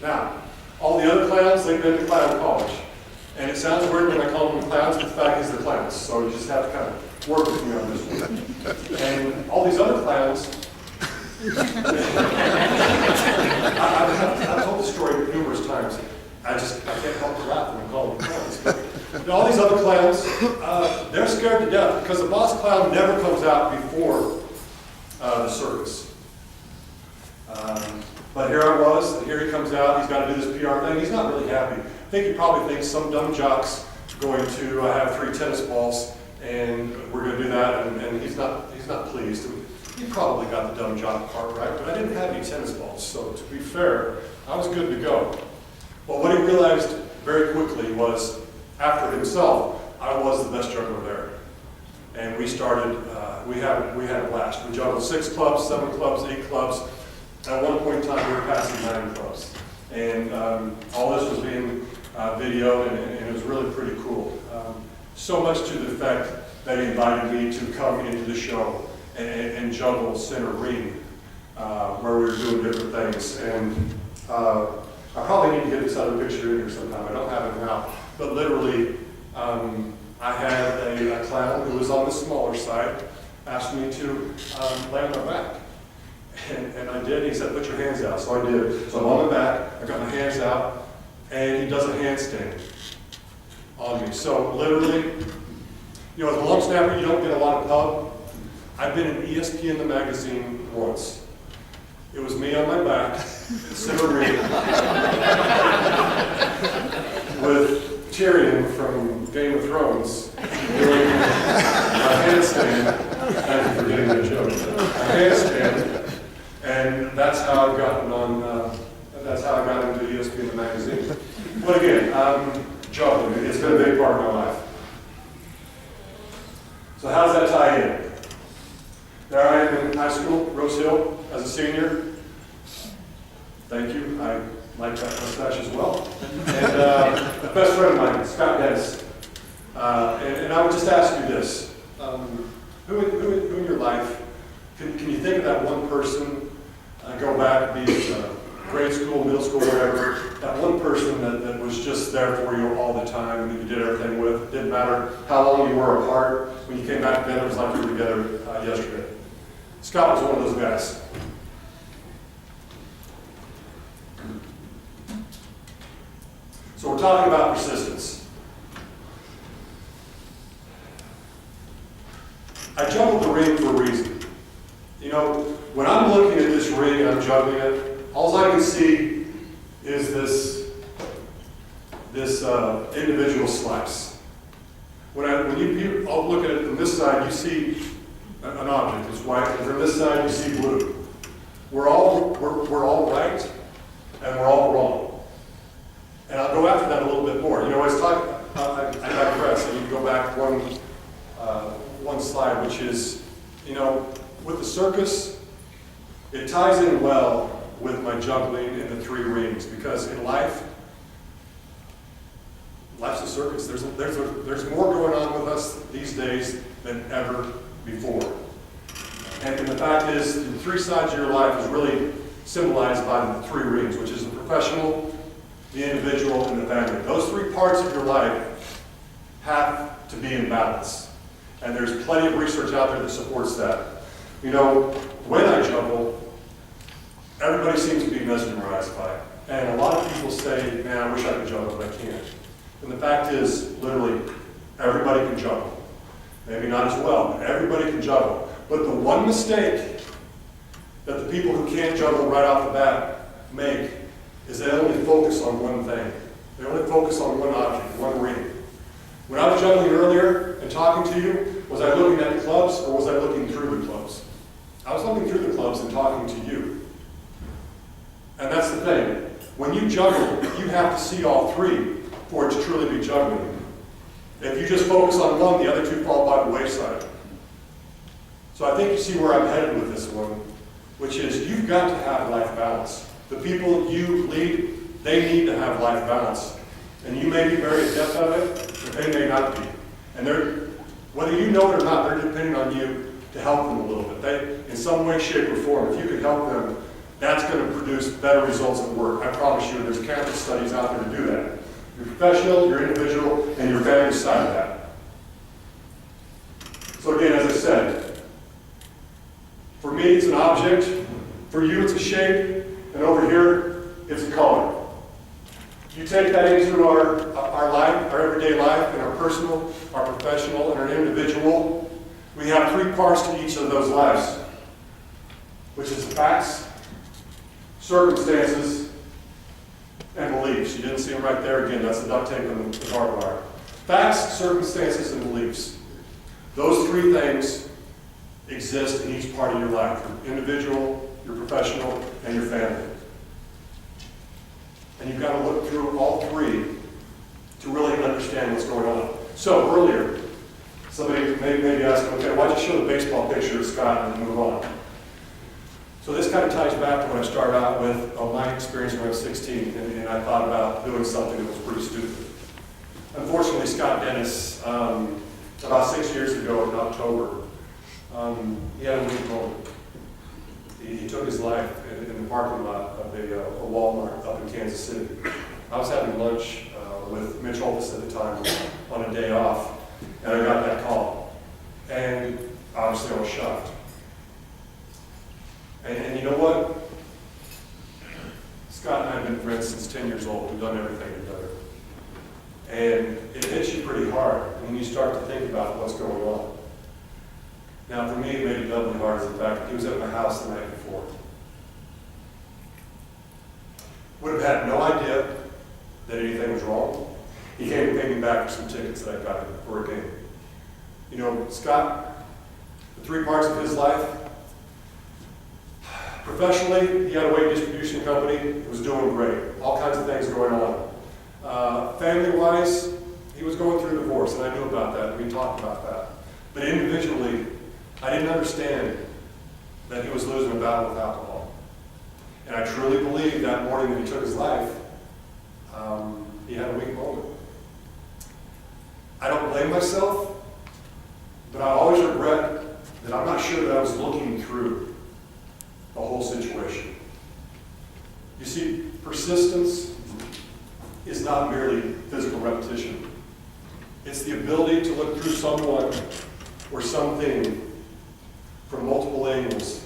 Now, all the other clowns, they've been to clown college. And it sounds weird when I call them clowns, but the fact is they're clowns. So you just have to kind of work with me on this one. And all these other clowns, I've told the story numerous times. I can't help but laugh when I call them clowns. But all these other clowns, they're scared to death because the boss clown never comes out before the circus. But here I was, and here he comes out. He's got to do this PR thing. He's not really happy. I think he probably thinks some dumb jock's going to have 3 tennis balls, and we're going to do that, and he's not pleased. He probably got the dumb jock part right, but I didn't have any tennis balls, so to be fair, I was good to go. Well, what he realized very quickly was, after himself, I was the best juggler there. And we started, we had a blast. We juggled 6 clubs, 7 clubs, 8 clubs. At one point in time, we were passing 9 clubs. And all this was being videoed, and it was really pretty cool. So much to the effect that he invited me to come into the show and juggle center ring, where we were doing different things. And I probably need to get this other picture in here sometime. I don't have it now. But literally, I had a clown who was on the smaller side asked me to lay on my back. And I did. He said, put your hands out. So I did. So I'm on my back. I got my hands out. And he does a handstand on me. So literally, you know, as a long snapper, you don't get a lot of pub. I've been in ESPN the magazine once. It was me on my back, center ring, with Tyrion from Game of Thrones doing a handstand. Thank you for getting that joke. A handstand, and that's how I got on. That's how I got into ESPN the magazine. But again, juggling. It's been a big part of my life. So how does that tie in? There I am in high school, Rose Hill, as a senior. Thank you. I like that mustache as well. And a best friend of mine, Scott Dennis. And I would just ask you this. Who in your life, can you think of that one person, go back, be it grade school, middle school, whatever, that one person that was just there for you all the time and that you did everything with? It didn't matter how long you were apart. When you came back together, it was like you were together yesterday. Scott was one of those guys. So we're talking about persistence. I juggled the ring for a reason. You know, when I'm looking at this ring and I'm juggling it, all I can see is this individual slice. When you all look at it from this side, you see an object, it's white, and from this side you see blue. We're all right, and we're all wrong. And I'll go after that a little bit more. You know, I digress. I need to go back one slide, which is, you know, with the circus, it ties in well with my juggling and the 3 rings, because in life's a circus. There's more going on with us these days than ever before. And the fact is, the 3 sides of your life is really symbolized by the 3 rings, which is the professional, the individual, and the family. Those 3 parts of your life have to be in balance. And there's plenty of research out there that supports that. You know, when I juggle, everybody seems to be mesmerized by it. And a lot of people say, man, I wish I could juggle, but I can't. And the fact is, literally, everybody can juggle. Maybe not as well, but everybody can juggle. But the one mistake that the people who can't juggle right off the bat make is they only focus on one thing. They only focus on one object, one ring. When I was juggling earlier and talking to you, was I looking at the clubs or was I looking through the clubs? I was looking through the clubs and talking to you. And that's the thing. When you juggle, you have to see all three for it to truly be juggling. If you just focus on one, the other two fall by the wayside. So I think you see where I'm headed with this one, which is you've got to have life balance. The people you lead, they need to have life balance. And you may be very adept at it, but they may not be. And whether you know it or not, they're depending on you to help them a little bit. In some way, shape, or form, if you could help them, that's going to produce better results at work. I promise you, there's countless studies out there to do that. Your professional, your individual, and your family side of that. So again, as I said, for me, it's an object. For you, it's a shape. And over here, it's a color. You take that into our life, our everyday life, in our personal, our professional, and our individual. We have three parts to each of those lives, which is facts, circumstances, and beliefs. You didn't see them right there again. That's the duct tape and the barbed wire. Facts, circumstances, and beliefs. Those three things exist in each part of your life. Your individual, your professional, and your family. And you've got to look through all three to really understand what's going on. So earlier, somebody maybe asked, okay, why'd you show the baseball picture of Scott and move on? So this kind of ties back to what I started out with on my experience when I was 16, and I thought about doing something that was pretty stupid. Unfortunately, Scott Dennis, about 6 years ago in October, he had a weak moment. He took his life in the parking lot of a Walmart up in Kansas City. I was having lunch with Mitch Holtis at the time on a day off, and I got that call. And obviously I was shocked. And you know what? Scott and I have been friends since 10 years old. We've done everything together. And it hits you pretty hard when you start to think about what's going on. Now, for me, it made it doubly hard is the fact that he was at my house the night before. Would have had no idea that anything was wrong. He came to pay me back for some tickets that I got for a game. You know, Scott, the three parts of his life, professionally, he had a weight distribution company. It was doing great. All kinds of things going on. Family-wise, he was going through a divorce, and I knew about that. We talked about that. But individually, I didn't understand that he was losing a battle with alcohol. And I truly believe that morning that he took his life, he had a weak moment. I don't blame myself, but I always regret that I'm not sure that I was looking through the whole situation. You see, persistence is not merely physical repetition. It's the ability to look through someone or something from multiple angles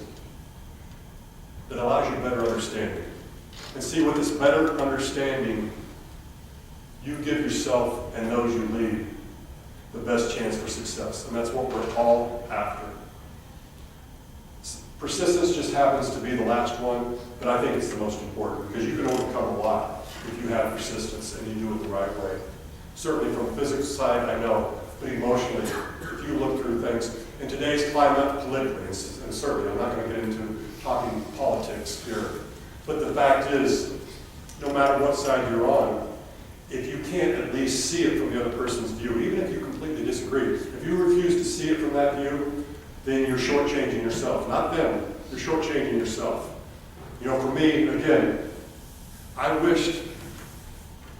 that allows you better understanding. And see, with this better understanding, you give yourself and those you lead the best chance for success. And that's what we're all after. Persistence just happens to be the last one, but I think it's the most important because you can overcome a lot if you have persistence and you do it the right way. Certainly from the physical side, I know, but emotionally, if you look through things, in today's climate, politically, and certainly, I'm not going to get into talking politics here, but the fact is, no matter what side you're on, if you can't at least see it from the other person's view, even if you completely disagree, if you refuse to see it from that view, then you're shortchanging yourself. Not them, you're shortchanging yourself. You know, for me, again, I wished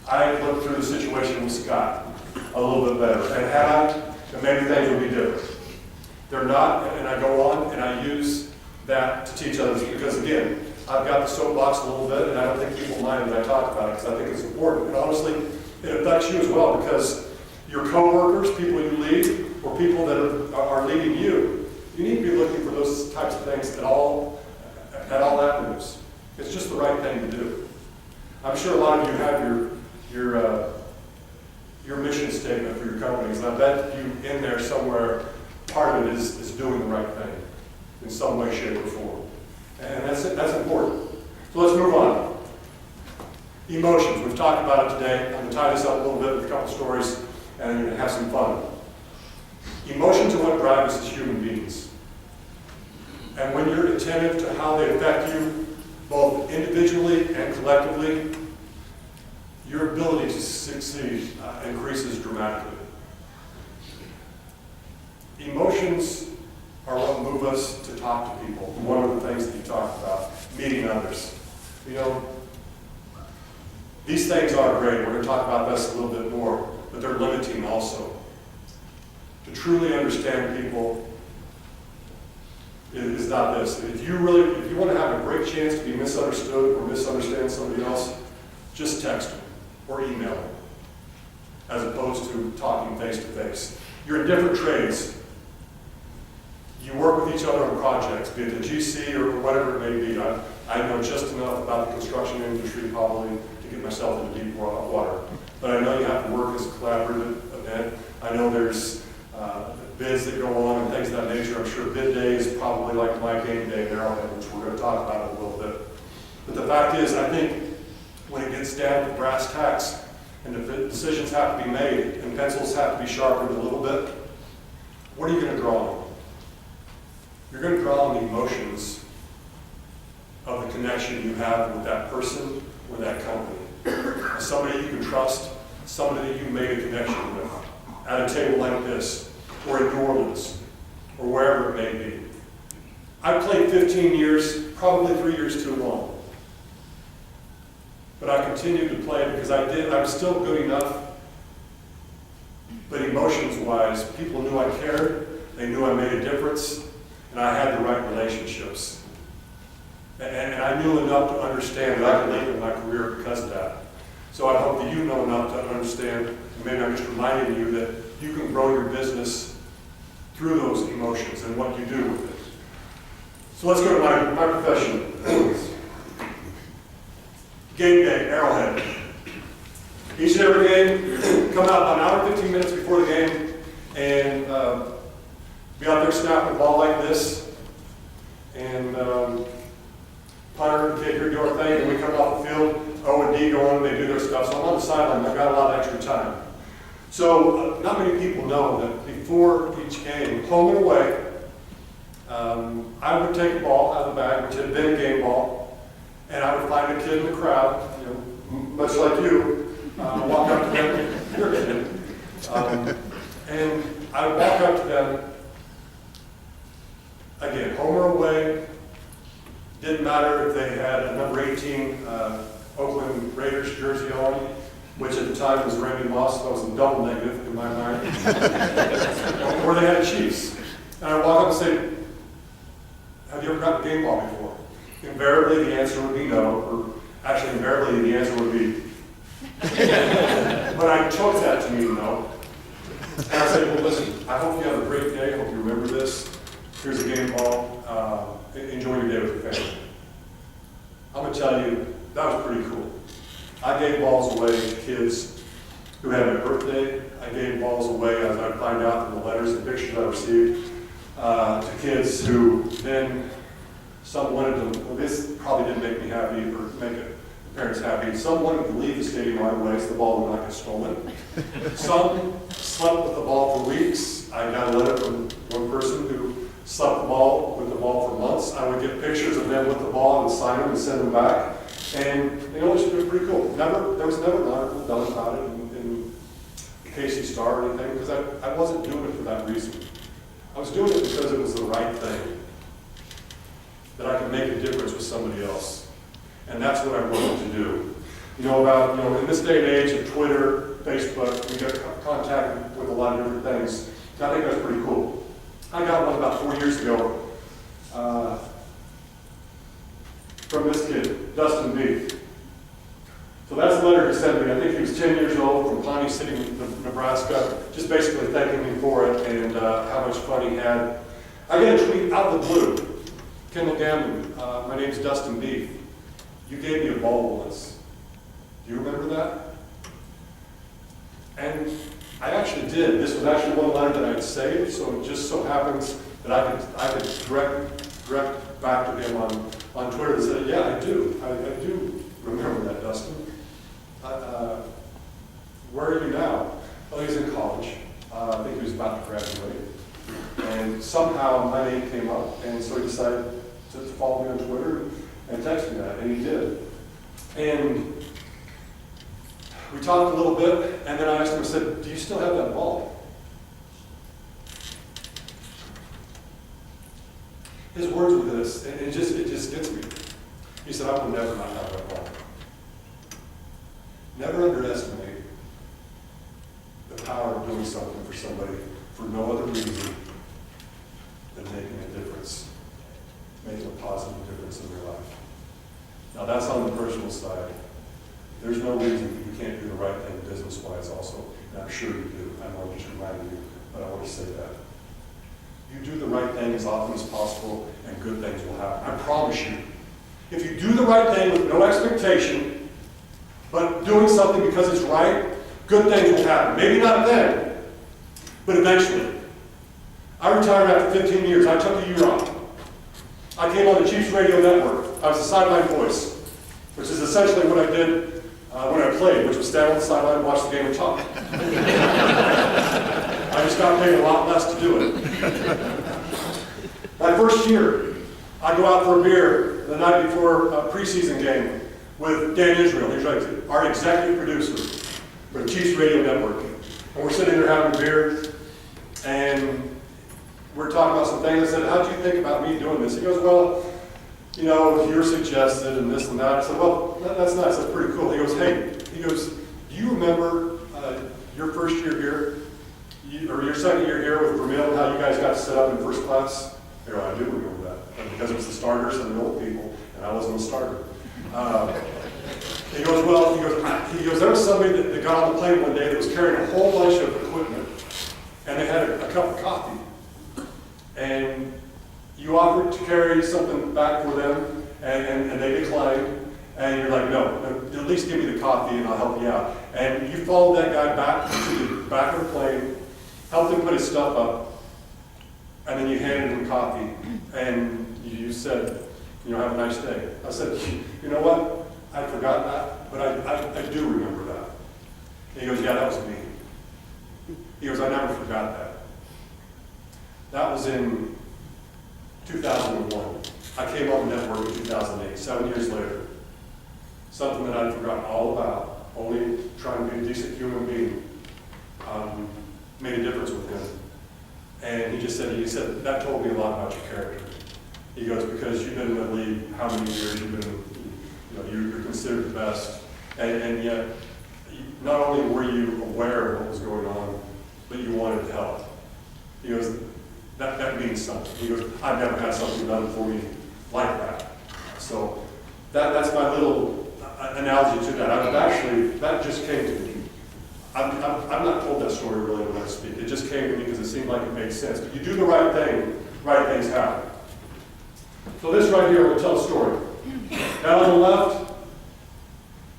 I had looked through the situation with Scott a little bit better. And had I, then maybe things would be different. They're not, and I go on and I use that to teach others because, again, I've got the soapbox a little bit, and I don't think people mind that I talk about it because I think it's important. And honestly, it affects you as well because your coworkers, people you lead, or people that are leading you. You need to be looking for those types of things at all avenues. It's just the right thing to do. I'm sure a lot of you have your mission statement for your companies, and I bet you in there somewhere, part of it is doing the right thing in some way, shape, or form. And that's important. So let's move on. Emotions, we've talked about it today. I'm going to tie this up a little bit with a couple stories and have some fun. Emotions are what drive us as human beings. And when you're attentive to how they affect you, both individually and collectively, your ability to succeed increases dramatically. Emotions are what move us to talk to people. One of the things that you talked about, meeting others. You know, these things are great. We're going to talk about this a little bit more, but they're limiting also. To truly understand people is not this. If you want to have a great chance to be misunderstood or misunderstand somebody else, just text them or email them, as opposed to talking face to face. You're in different trades. You work with each other on projects, be it a GC or whatever it may be. I know just enough about the construction industry probably to get myself into deep water. But I know you have to work as a collaborative event. I know there's bids that go on and things of that nature. I'm sure bid day is probably like my game day there, which we're going to talk about it a little bit. But the fact is, I think when it gets down to brass tacks and the decisions have to be made and pencils have to be sharpened a little bit, what are you going to draw on? You're going to draw on the emotions of the connection you have with that person or that company. Somebody you can trust, somebody that you made a connection with at a table like this, or in New Orleans, or wherever it may be. I played 15 years, probably 3 years too long. But I continued to play because I was still good enough. But emotions-wise, people knew I cared, they knew I made a difference, and I had the right relationships. And I knew enough to understand that I could leave in my career because of that. So I hope that you know enough to understand, and maybe I'm just reminding you that you can grow your business through those emotions and what you do with it. So let's go to my profession. Game day, Arrowhead. Each and every game, come out about an hour and 15 minutes before the game and be out there snapping the ball like this. And punter and kicker do our thing, and we come off the field, O and D go on, and they do their stuff. So I'm on the sideline, I've got a lot of extra time. So not many people know that before each game, home and away, I would take a ball out of the bag, which had been a game ball, and I would find a kid in the crowd, you know, much like you, walk up to them, you're a kid, and I would walk up to them, again, home or away, didn't matter if they had a number 18 Oakland Raiders jersey on, which at the time was Randy Moss, that was a double negative in my mind, or they had Chiefs. And I walk up and say, have you ever gotten a game ball before? Invariably the answer would be no, or actually invariably the answer would be, but I chose that to mean no. And I said, well listen, I hope you have a great day, I hope you remember this. Here's a game ball, enjoy your day with your family. I'm going to tell you, that was pretty cool. I gave balls away to kids who had my birthday. I gave balls away, as I find out from the letters and pictures I received, to kids who then some wanted to, well, this probably didn't make me happy or make the parents happy. Some wanted to leave the stadium right away so the ball would not get stolen. Some slept with the ball for weeks. I got a letter from one person who slept with the ball for months. I would get pictures of them with the ball and sign them and send them back. And you know, it was pretty cool. There was never an article done about it in Casey Star or anything, because I wasn't doing it for that reason. I was doing it because it was the right thing. That I could make a difference with somebody else. And that's what I wanted to do. You know, in this day and age of Twitter, Facebook, we get contact with a lot of different things. I think that's pretty cool. I got one about 4 years ago from this kid, Dustin B. So that's the letter he sent me. I think he was 10 years old, from Lonnie City, Nebraska, just basically thanking me for it and how much fun he had. I get a tweet out of the blue. Kendall, Gammons, my name's Dustin Beef. You gave me a ball once. Do you remember that? And I actually did. This was actually one line that I'd saved, so it just so happens that I could direct back to him on Twitter and say, yeah, I do. I do remember that, Dustin. Where are you now? Well, he's in college. I think he was about to graduate. And somehow my name came up, and so he decided to follow me on Twitter and text me that, and he did. And we talked a little bit, and then I asked him, I said, do you still have that ball? His words were this, and it just gets me. He said, I will never not have that ball. Never underestimate the power of doing something for somebody for no other reason than making a difference, making a positive difference in their life. Now that's on the personal side. There's no reason you can't do the right thing business-wise also, and I'm sure you do. I know I'm just reminding you, but I want to say that. You do the right thing as often as possible, and good things will happen. I promise you. If you do the right thing with no expectation, but doing something because it's right, good things will happen. Maybe not then, but eventually. I retired after 15 years. I took a year off. I came on the Chiefs radio network. I was a sideline voice, which is essentially what I did when I played, which was stand on the sideline and watch the game and talk. I just got paid a lot less to do it. My first year, I go out for a beer the night before a preseason game with Dan Israel. He's like our executive producer for the Chiefs radio network. And we're sitting there having a beer, and we're talking about some things. I said, how do you think about me doing this? He goes, well, you know, you're suggested and this and that. I said, well, that's nice. That's pretty cool. He goes, hey, do you remember your first year here, or your second year here with Vermeil, and how you guys got to sit up in first class? I go, I do remember that. Because it was the starters and the old people, and I wasn't a starter. He goes, well, he goes, there was somebody that got on the plane one day that was carrying a whole bunch of equipment, and they had a cup of coffee. And you offered to carry something back for them, and they declined, and you're like, no, at least give me the coffee and I'll help you out. And you followed that guy back to the back of the plane, helped him put his stuff up, and then you handed him coffee, and you said, you know, have a nice day. I said, you know what? I forgot that, but I do remember that. And he goes, yeah, that was me. He goes, I never forgot that. That was in 2001. I came on the network in 2008, 7 years later. Something that I'd forgotten all about, only trying to be a decent human being, made a difference with him. And he said, that told me a lot about your character. He goes, because you've been in the league how many years, you've been, you're considered the best, and yet, not only were you aware of what was going on, but you wanted to help. He goes, that means something. He goes, I've never had something done for me like that. So that's my little analogy to that. That just came to me. I'm not told that story really when I speak. It just came to me because it seemed like it made sense. But you do the right thing, right things happen. So this right here, I'm going to tell a story. Down on the left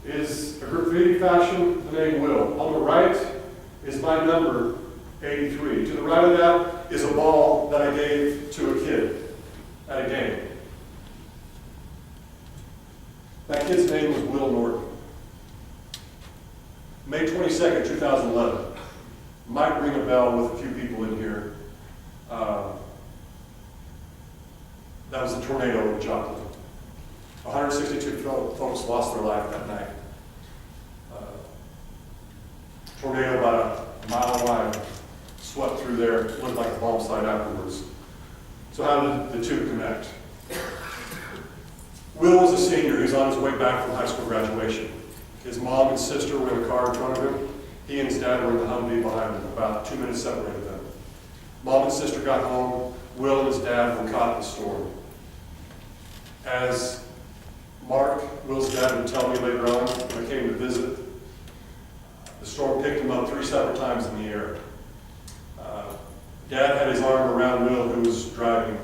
is a graffiti fashion, the name Will. On the right is my number, 83. To the right of that is a ball that I gave to a kid at a game. That kid's name was Will Norton. May 22nd, 2011. Might ring a bell with a few people in here. That was a tornado in Joplin. 162 folks lost their life that night. Tornado about a mile wide swept through there, looked like a bomb site afterwards. So how did the two connect? Will was a senior. He was on his way back from high school graduation. His mom and sister were in the car in front of him. He and his dad were in the Humvee behind him, about 2 minutes separated them. Mom and sister got home. Will and his dad were caught in the storm. As Mark, Will's dad, would tell me later on when I came to visit, The storm picked him up 3 separate times in the air. Dad had his arm around Will, who was driving.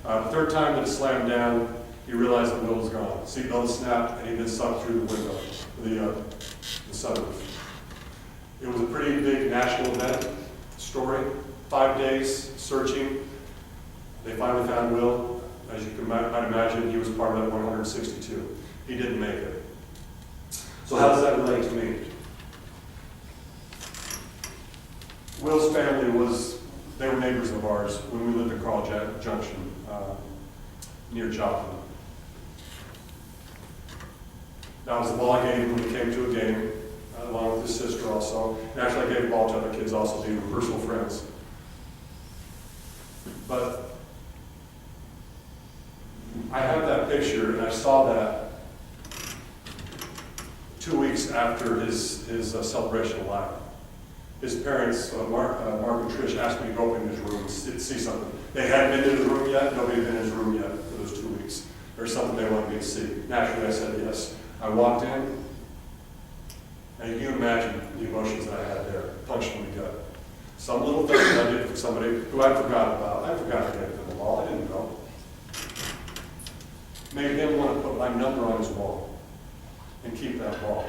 The third time that it slammed down, he realized that Will was gone. Seatbelt snapped, and he'd been sucked through the window, the sunroof. It was a pretty big national event story. 5 days searching. They finally found Will. As you might imagine, he was part of that 162. He didn't make it. So how does that relate to me? Will's family they were neighbors of ours when we lived in Carl Junction, near Joplin. That was the ball I gave him when he came to a game, along with his sister also. And actually, I gave the ball to other kids also, to personal friends. But I have that picture, and I saw that 2 weeks after his celebration of life. His parents, Mark and Trish, asked me to go in his room and see something. They hadn't been in his room yet. Nobody had been in his room yet for those 2 weeks. There's something they wanted me to see. Naturally, I said yes. I walked in, and you can imagine the emotions that I had there, punched in the gut. Some little thing that I did for somebody who I forgot about. I forgot to get them the ball. I didn't know. Made him want to put my number on his wall and keep that ball.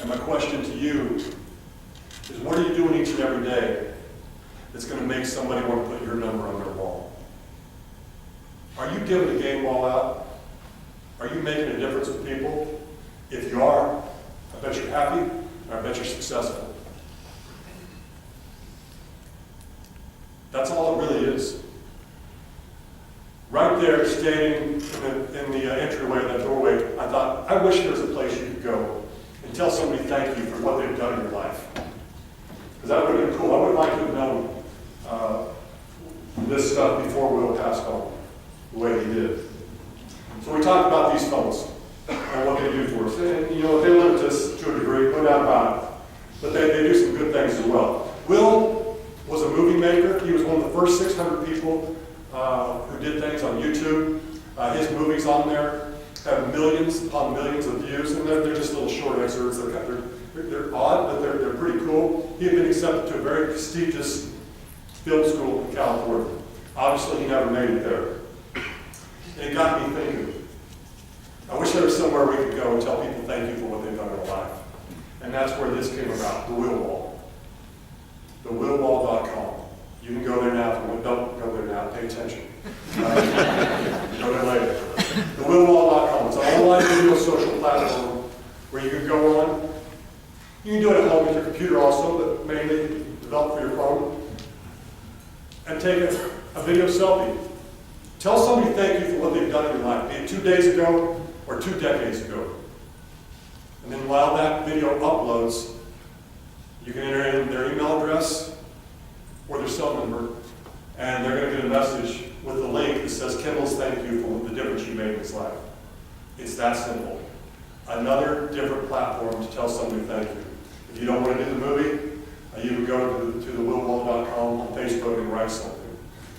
And my question to you is, what are you doing each and every day that's going to make somebody want to put your number on their wall? Are you giving a game ball out? Are you making a difference with people? If you are, I bet you're happy, and I bet you're successful. That's all it really is. Right there, standing in the entryway of that doorway, I thought, I wish there was a place you could go and tell somebody thank you for what they've done in your life. Because that would have been cool. I would like to have known this stuff before Will passed on, the way he did. So we talked about these phones and what they do for us. And, you know, they limit us to a degree, no doubt about it. But they do some good things as well. Will was a movie maker. He was one of the first 600 people who did things on YouTube. His movies on there have millions upon millions of views, and they're just little short excerpts. They're odd, but they're pretty cool. He had been accepted to a very prestigious film school in California. Obviously, he never made it there. And it got me thinking, I wish there was somewhere we could go and tell people thank you for what they've done in their life. And that's where this came about, the Will Wall. TheWillWall.com. You can go there now. If you don't go there now, pay attention. Go there later. TheWillWall.com. It's an online video social platform where you can go on. You can do it at home with your computer also, but mainly develop for your phone. And take a video selfie. Tell somebody thank you for what they've done in your life, be it 2 days ago or 2 decades ago. And then while that video uploads, you can enter in their email address or their cell number, and they're going to get a message with a link that says, Kendall's thank you for the difference you made in his life. It's that simple. Another different platform to tell somebody thank you. If you don't want to do the movie, you can go to thewillwall.com on Facebook and write something.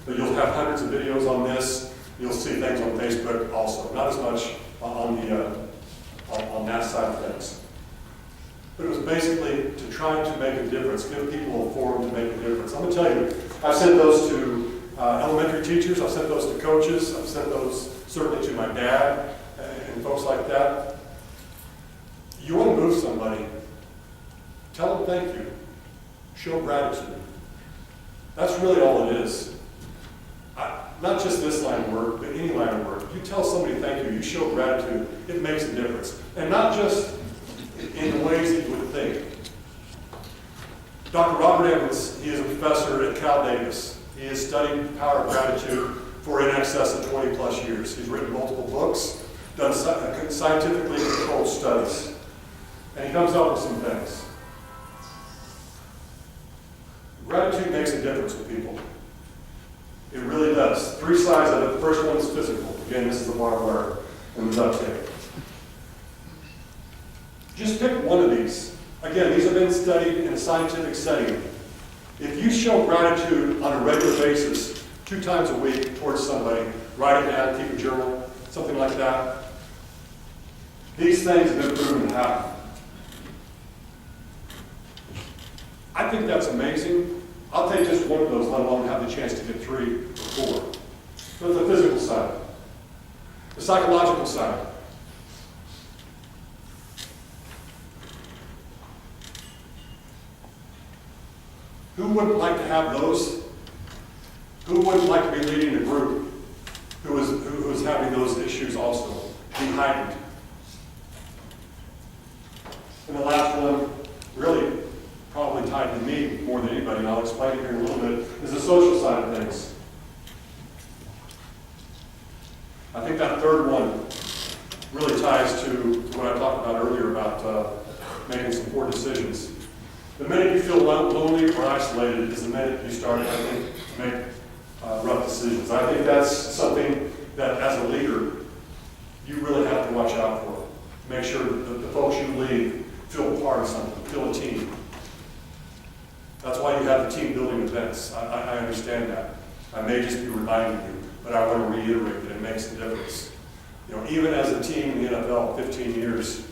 But you'll have hundreds of videos on this. You'll see things on Facebook also. Not as much on that side of things. But it was basically to try to make a difference, give people a forum to make a difference. I'm going to tell you, I've sent those to elementary teachers, I've sent those to coaches, I've sent those certainly to my dad and folks like that. You want to move somebody, tell them thank you. Show gratitude. That's really all it is. Not just this line of work, but any line of work. You tell somebody thank you, you show gratitude, it makes a difference. And not just in the ways that you would think. Dr. Robert Evans, he is a professor at Cal Davis. He has studied the power of gratitude for in excess of 20 plus years. He's written multiple books, done scientifically controlled studies. And he comes up with some things. Gratitude makes a difference with people. It really does. 3 sides of it. The first one is physical. Again, this is the barbed wire and the duct tape. Just pick one of these. Again, these have been studied in a scientific setting. If you show gratitude on a regular basis, 2 times a week towards somebody, write it down, keep a journal, something like that, these things have been proven to happen. I think that's amazing. I'll take just one of those, let alone have the chance to get 3 or 4. So the physical side, the psychological side. Who wouldn't like to have those? Who wouldn't like to be leading a group who is having those issues also, be heightened? And the last one, really probably tied to me more than anybody, and I'll explain it here in a little bit, is the social side of things. I think that third one really ties to what I talked about earlier about making some poor decisions. The minute you feel lonely or isolated is the minute you start, I think, to make rough decisions. I think that's something that, as a leader, you really have to watch out for. Make sure that the folks you lead feel part of something, feel a team. That's why you have the team building events. I understand that. I may just be reminding you, but I want to reiterate that it makes a difference. You know, even as a team in the NFL, 15 years,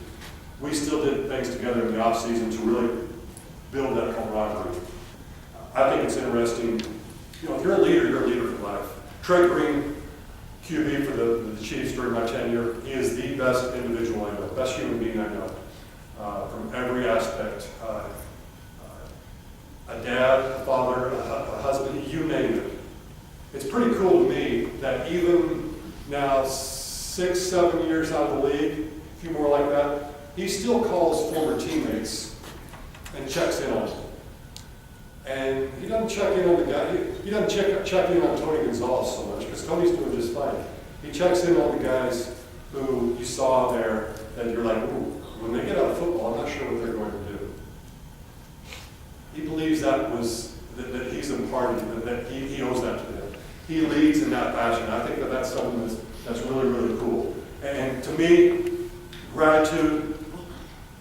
we still did things together in the off season to really build that camaraderie. I think it's interesting. You know, if you're a leader for life. Trey Green, QB for the Chiefs during my tenure, he is the best individual I know, best human being I know, from every aspect. A dad, a father, a husband, you name it. It's pretty cool to me that even now, 6, 7 years out of the league, a few more like that, he still calls former teammates and checks in on them. And he doesn't check in on the guy, he doesn't check in on Tony Gonzalez so much, because Tony's doing just fine. He checks in on the guys who you saw there that you're like, ooh, when they get out of football, I'm not sure what they're going to do. He believes that he's imparted, that he owes that to them. He leads in that fashion. I think that that's something that's really, really cool. And to me, gratitude,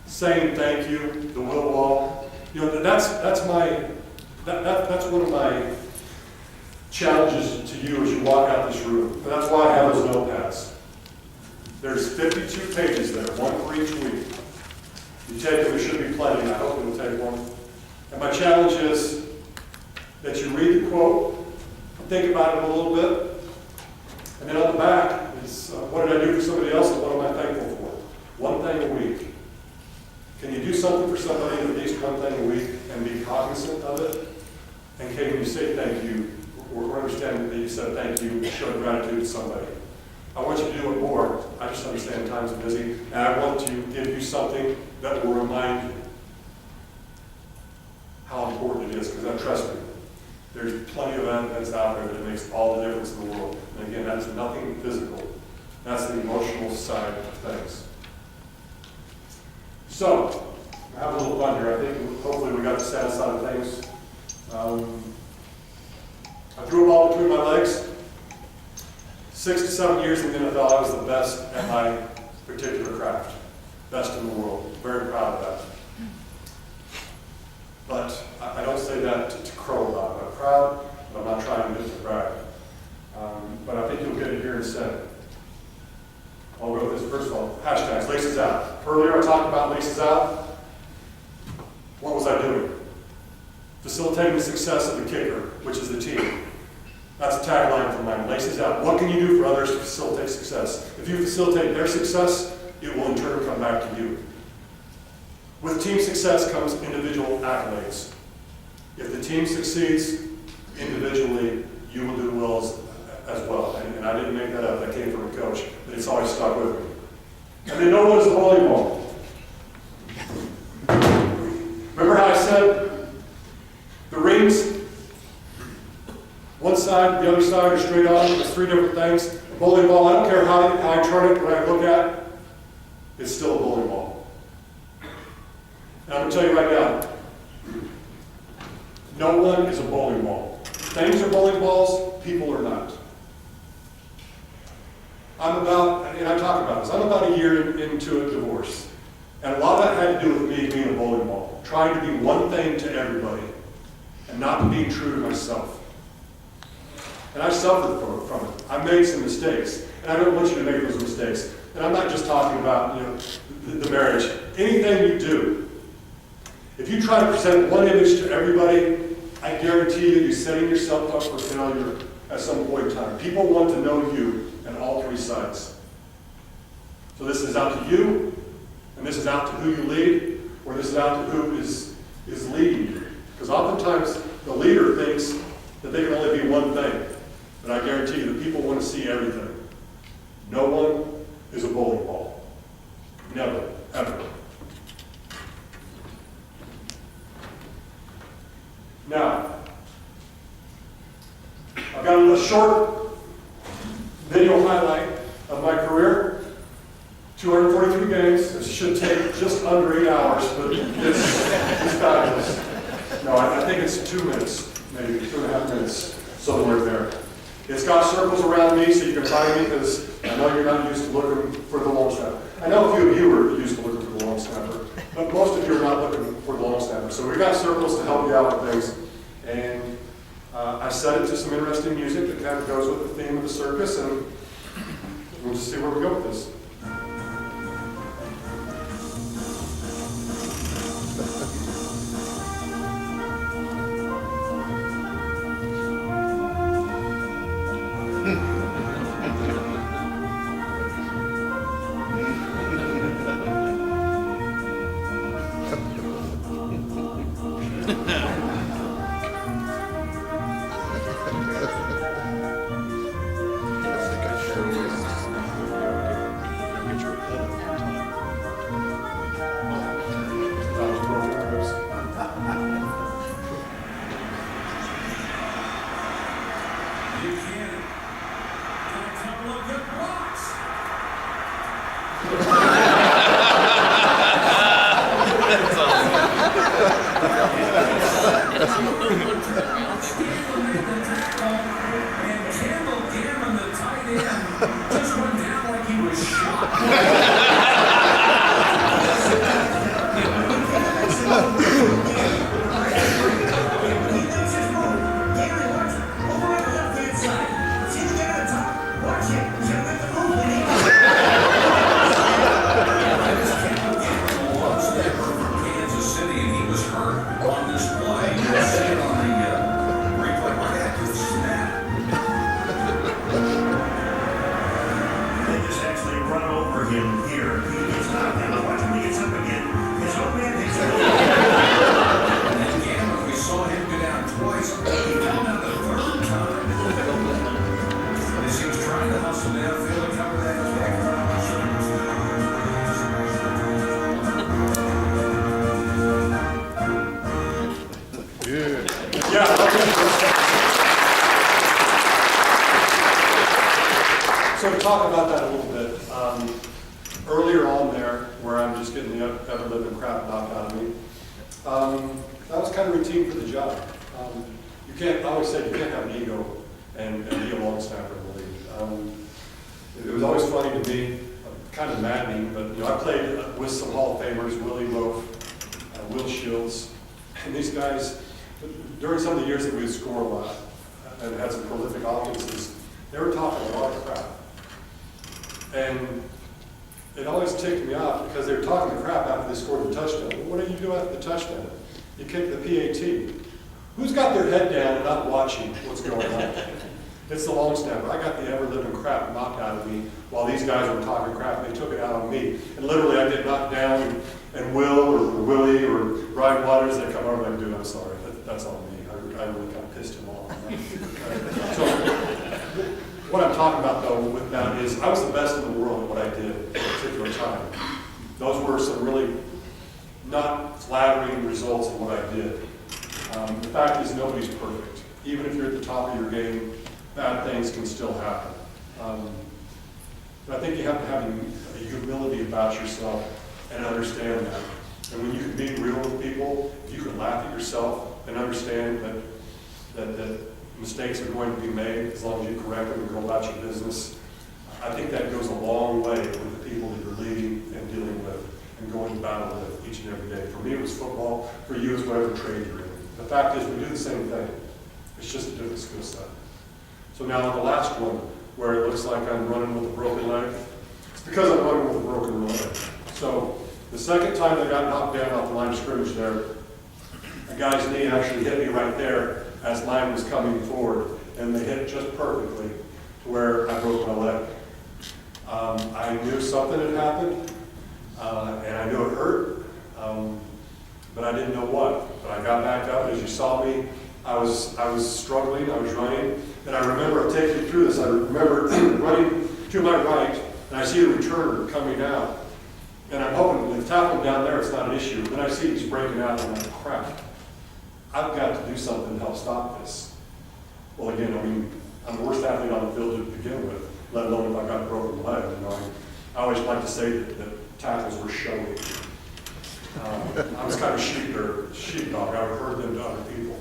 saying thank you, the will wall, you know, that's one of my challenges to you as you walk out this room. And that's why I have those notepads. There's 52 pages there, one for each week. You take them, there should be plenty. I hope you'll take one. And my challenge is that you read the quote, think about it a little bit, and then on the back is what did I do for somebody else and what am I thankful for? One thing a week. Can you do something for somebody, at least one thing a week, and be cognizant of it? And can you say thank you, or understand that you said thank you, show gratitude to somebody? I want you to do it more. I just understand time's busy, and I want to give you something that will remind you how important it is, because trust me, there's plenty of evidence out there that makes all the difference in the world. And again, that is nothing physical. That's the emotional side of things. So, have a little fun here. I think hopefully we got the sad side of things. I threw a ball between my legs. 6 to 7 years in the NFL, I was the best at my particular craft. Best in the world. Very proud of that. But I don't say that to crow about it. I'm proud, but I'm not trying to brag. But I think you'll get it here in a second. I'll go with this. First of all, hashtags, laces out. Earlier I talked about laces out. What was I doing? Facilitating the success of the kicker, which is the team. That's a tagline for mine. Laces out. What can you do for others to facilitate success? If you facilitate their success, it will in turn come back to you. With team success comes individual accolades. If the team succeeds individually, you will do well as well. And I didn't make that up. That came from a coach, but it's always stuck with me. And then no one's a volleyball. Remember how I said the rings, one side, the other side, are straight on. There's 3 different things. A bowling ball, I don't care how I turn it, when I look at it, it's still a bowling ball. And I'm going to tell you right now, no one is a bowling ball. Things are bowling balls, people are not. And I talk about this, I'm about a year into a divorce. And a lot of that had to do with me being a bowling ball, trying to be one thing to everybody, and not being true to myself. And I suffered from it. I made some mistakes, and I don't want you to make those mistakes. And I'm not just talking about the marriage. Anything you do, If you try to present one image to everybody, I guarantee you, you're setting yourself up for failure at some point in time. People want to know you at all three sides. So this is out to you, and this is out to who you lead, or this is out to who is leading you. Because oftentimes the leader thinks that they can only be one thing. But I guarantee you that people want to see everything. No one is a bowling ball. Never, ever. Now, I've got a short video highlight of my career. 243 games. It should take just under 8 hours, but it's fabulous. No, I think it's 2 minutes, maybe 2.5 minutes, somewhere there. It's got circles around me so you can find me, because I know you're not used to looking for the long snapper. I know a few of you are used to looking for the long snapper, but most of you are not looking for the long snapper. So we've got circles to help you out with things. And I set it to some interesting music that kind of goes with the theme of the circus, and we'll just see where we go with this. And Kendall, Gammons, the tight end, just went down like he was shot. So to talk about that a little bit, earlier on there, where I'm just getting the ever-living crap knocked out of me, that was kind of routine for the job. You can't, I always say you can't have an ego and be a long snapper in the league. It was always funny to me, kind of maddening, but I played with some Hall of Famers, Willie Loaf, Will Shields, and these guys, during some of the years that we would score a lot and had some prolific offenses, they were talking a lot of crap. And it always ticked me off because they were talking the crap after they scored the touchdown. Well, what do you do after the touchdown? You kick the PAT. Who's got their head down and not watching what's going on? It's the long snapper. I got the ever-living crap knocked out of me while these guys were talking crap, and they took it out on me. And literally, I get knocked down, and Will or Willie or Ryan Waters, they come over and like, dude, I'm sorry. That's on me. I really kind of pissed him off. So, what I'm talking about, though, with that is I was the best in the world at what I did at a particular time. Those were some really not flattering results of what I did. The fact is, nobody's perfect. Even if you're at the top of your game, bad things can still happen. But I think you have to have a humility about yourself and understand that. And when you can be real with people, if you can laugh at yourself and understand that mistakes are going to be made as long as you correct them and go about your business, I think that goes a long way with the people that you're leading and dealing with and going to battle with each and every day. For me, it was football. For you, it's whatever trade you're in. The fact is, we do the same thing. It's just a different skill set. So now the last one, where it looks like I'm running with a broken leg, it's because I'm running with a broken leg. So the second time they got knocked down off the line of scrimmage there, A guy's knee actually hit me right there as mine was coming forward, and they hit just perfectly to where I broke my leg. I knew something had happened, and I knew it hurt, but I didn't know what. But I got back up. As you saw me, I was struggling, I was running, and I remember, I'll take you through this, I remember running to my right, and I see the returner coming out. And I'm hoping, if tackling down there, it's not an issue. Then I see he's breaking out, and I'm like, crap, I've got to do something to help stop this. Well, again, I mean, I'm the worst athlete on the field to begin with, let alone if I got a broken leg. You know, I always like to say that tackles were showy. I was kind of sheepdog. I referred them to other people.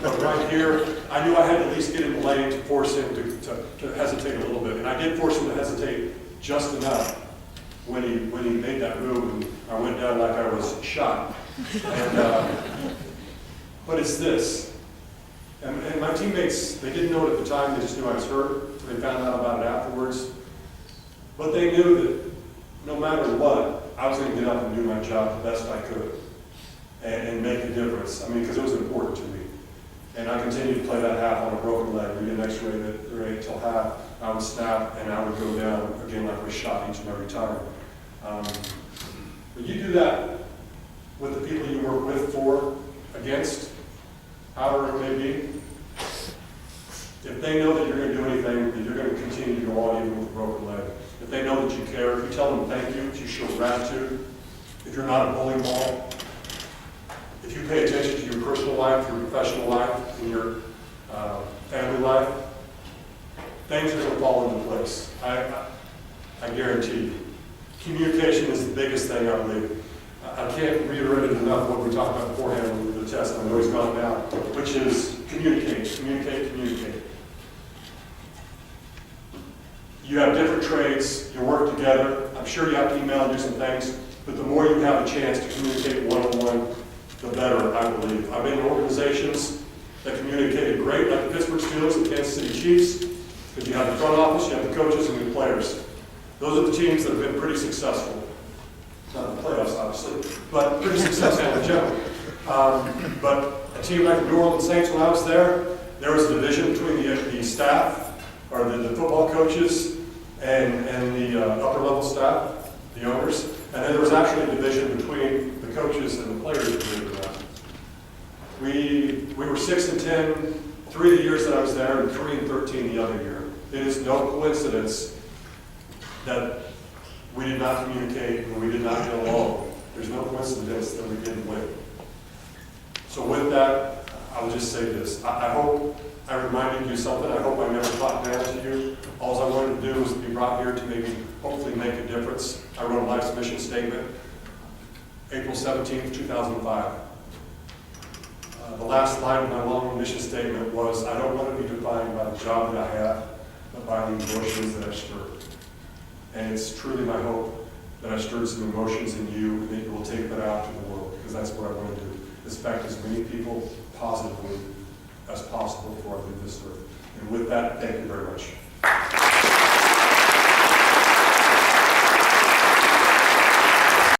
But right here, I knew I had to at least get in the lane to force him to hesitate a little bit. And I did force him to hesitate just enough when he made that move, and I went down like I was shot. And, but it's this. And my teammates, they didn't know it at the time, they just knew I was hurt. They found out about it afterwards. But they knew that no matter what, I was going to get up and do my job the best I could and make a difference. I mean, because it was important to me. And I continued to play that half on a broken leg. We did an x-ray that till half. I would snap and I would go down again like I was shot each and every time. But you do that with the people you work with, for, against, however it may be. If they know that you're going to do anything, that you're going to continue to go on even with a broken leg. If they know that you care, if you tell them thank you, if you show gratitude, if you're not a bowling ball, if you pay attention to your personal life, your professional life, and your family life, things are going to fall into place. I guarantee you. Communication is the biggest thing, I believe. I can't reiterate it enough what we talked about beforehand with the test, and I know he's gone now, which is communicate, communicate, communicate. You have different trades, you work together. I'm sure you have to email and do some things, but the more you have a chance to communicate one-on-one, the better, I believe. I've been in organizations that communicated great, like the Pittsburgh Steelers, the Kansas City Chiefs, because you have the front office, you have the coaches, and the players. Those are the teams that have been pretty successful. Not in the playoffs, obviously, but pretty successful in general. But a team like the New Orleans Saints, when I was there was a division between the staff, or the football coaches, and the upper level staff, the owners. And then there was actually a division between the coaches and the players. We were 6-10, 3 of the years that I was there, and 3-13 the other year. It is no coincidence that we did not communicate and we did not get along. There's no coincidence that we didn't win. So with that, I will just say this. I hope I reminded you something. I hope I never talked down to you. All I wanted to do was to be brought here to maybe hopefully make a difference. I wrote a life's mission statement, April 17th, 2005. The last line of my long mission statement was, I don't want to be defined by the job that I have, but by the emotions that I stir. And it's truly my hope that I stirred some emotions in you and that you will take that out to the world, because that's what I want to do, is affect as many people positively as possible before I leave this earth. And with that, thank you very much.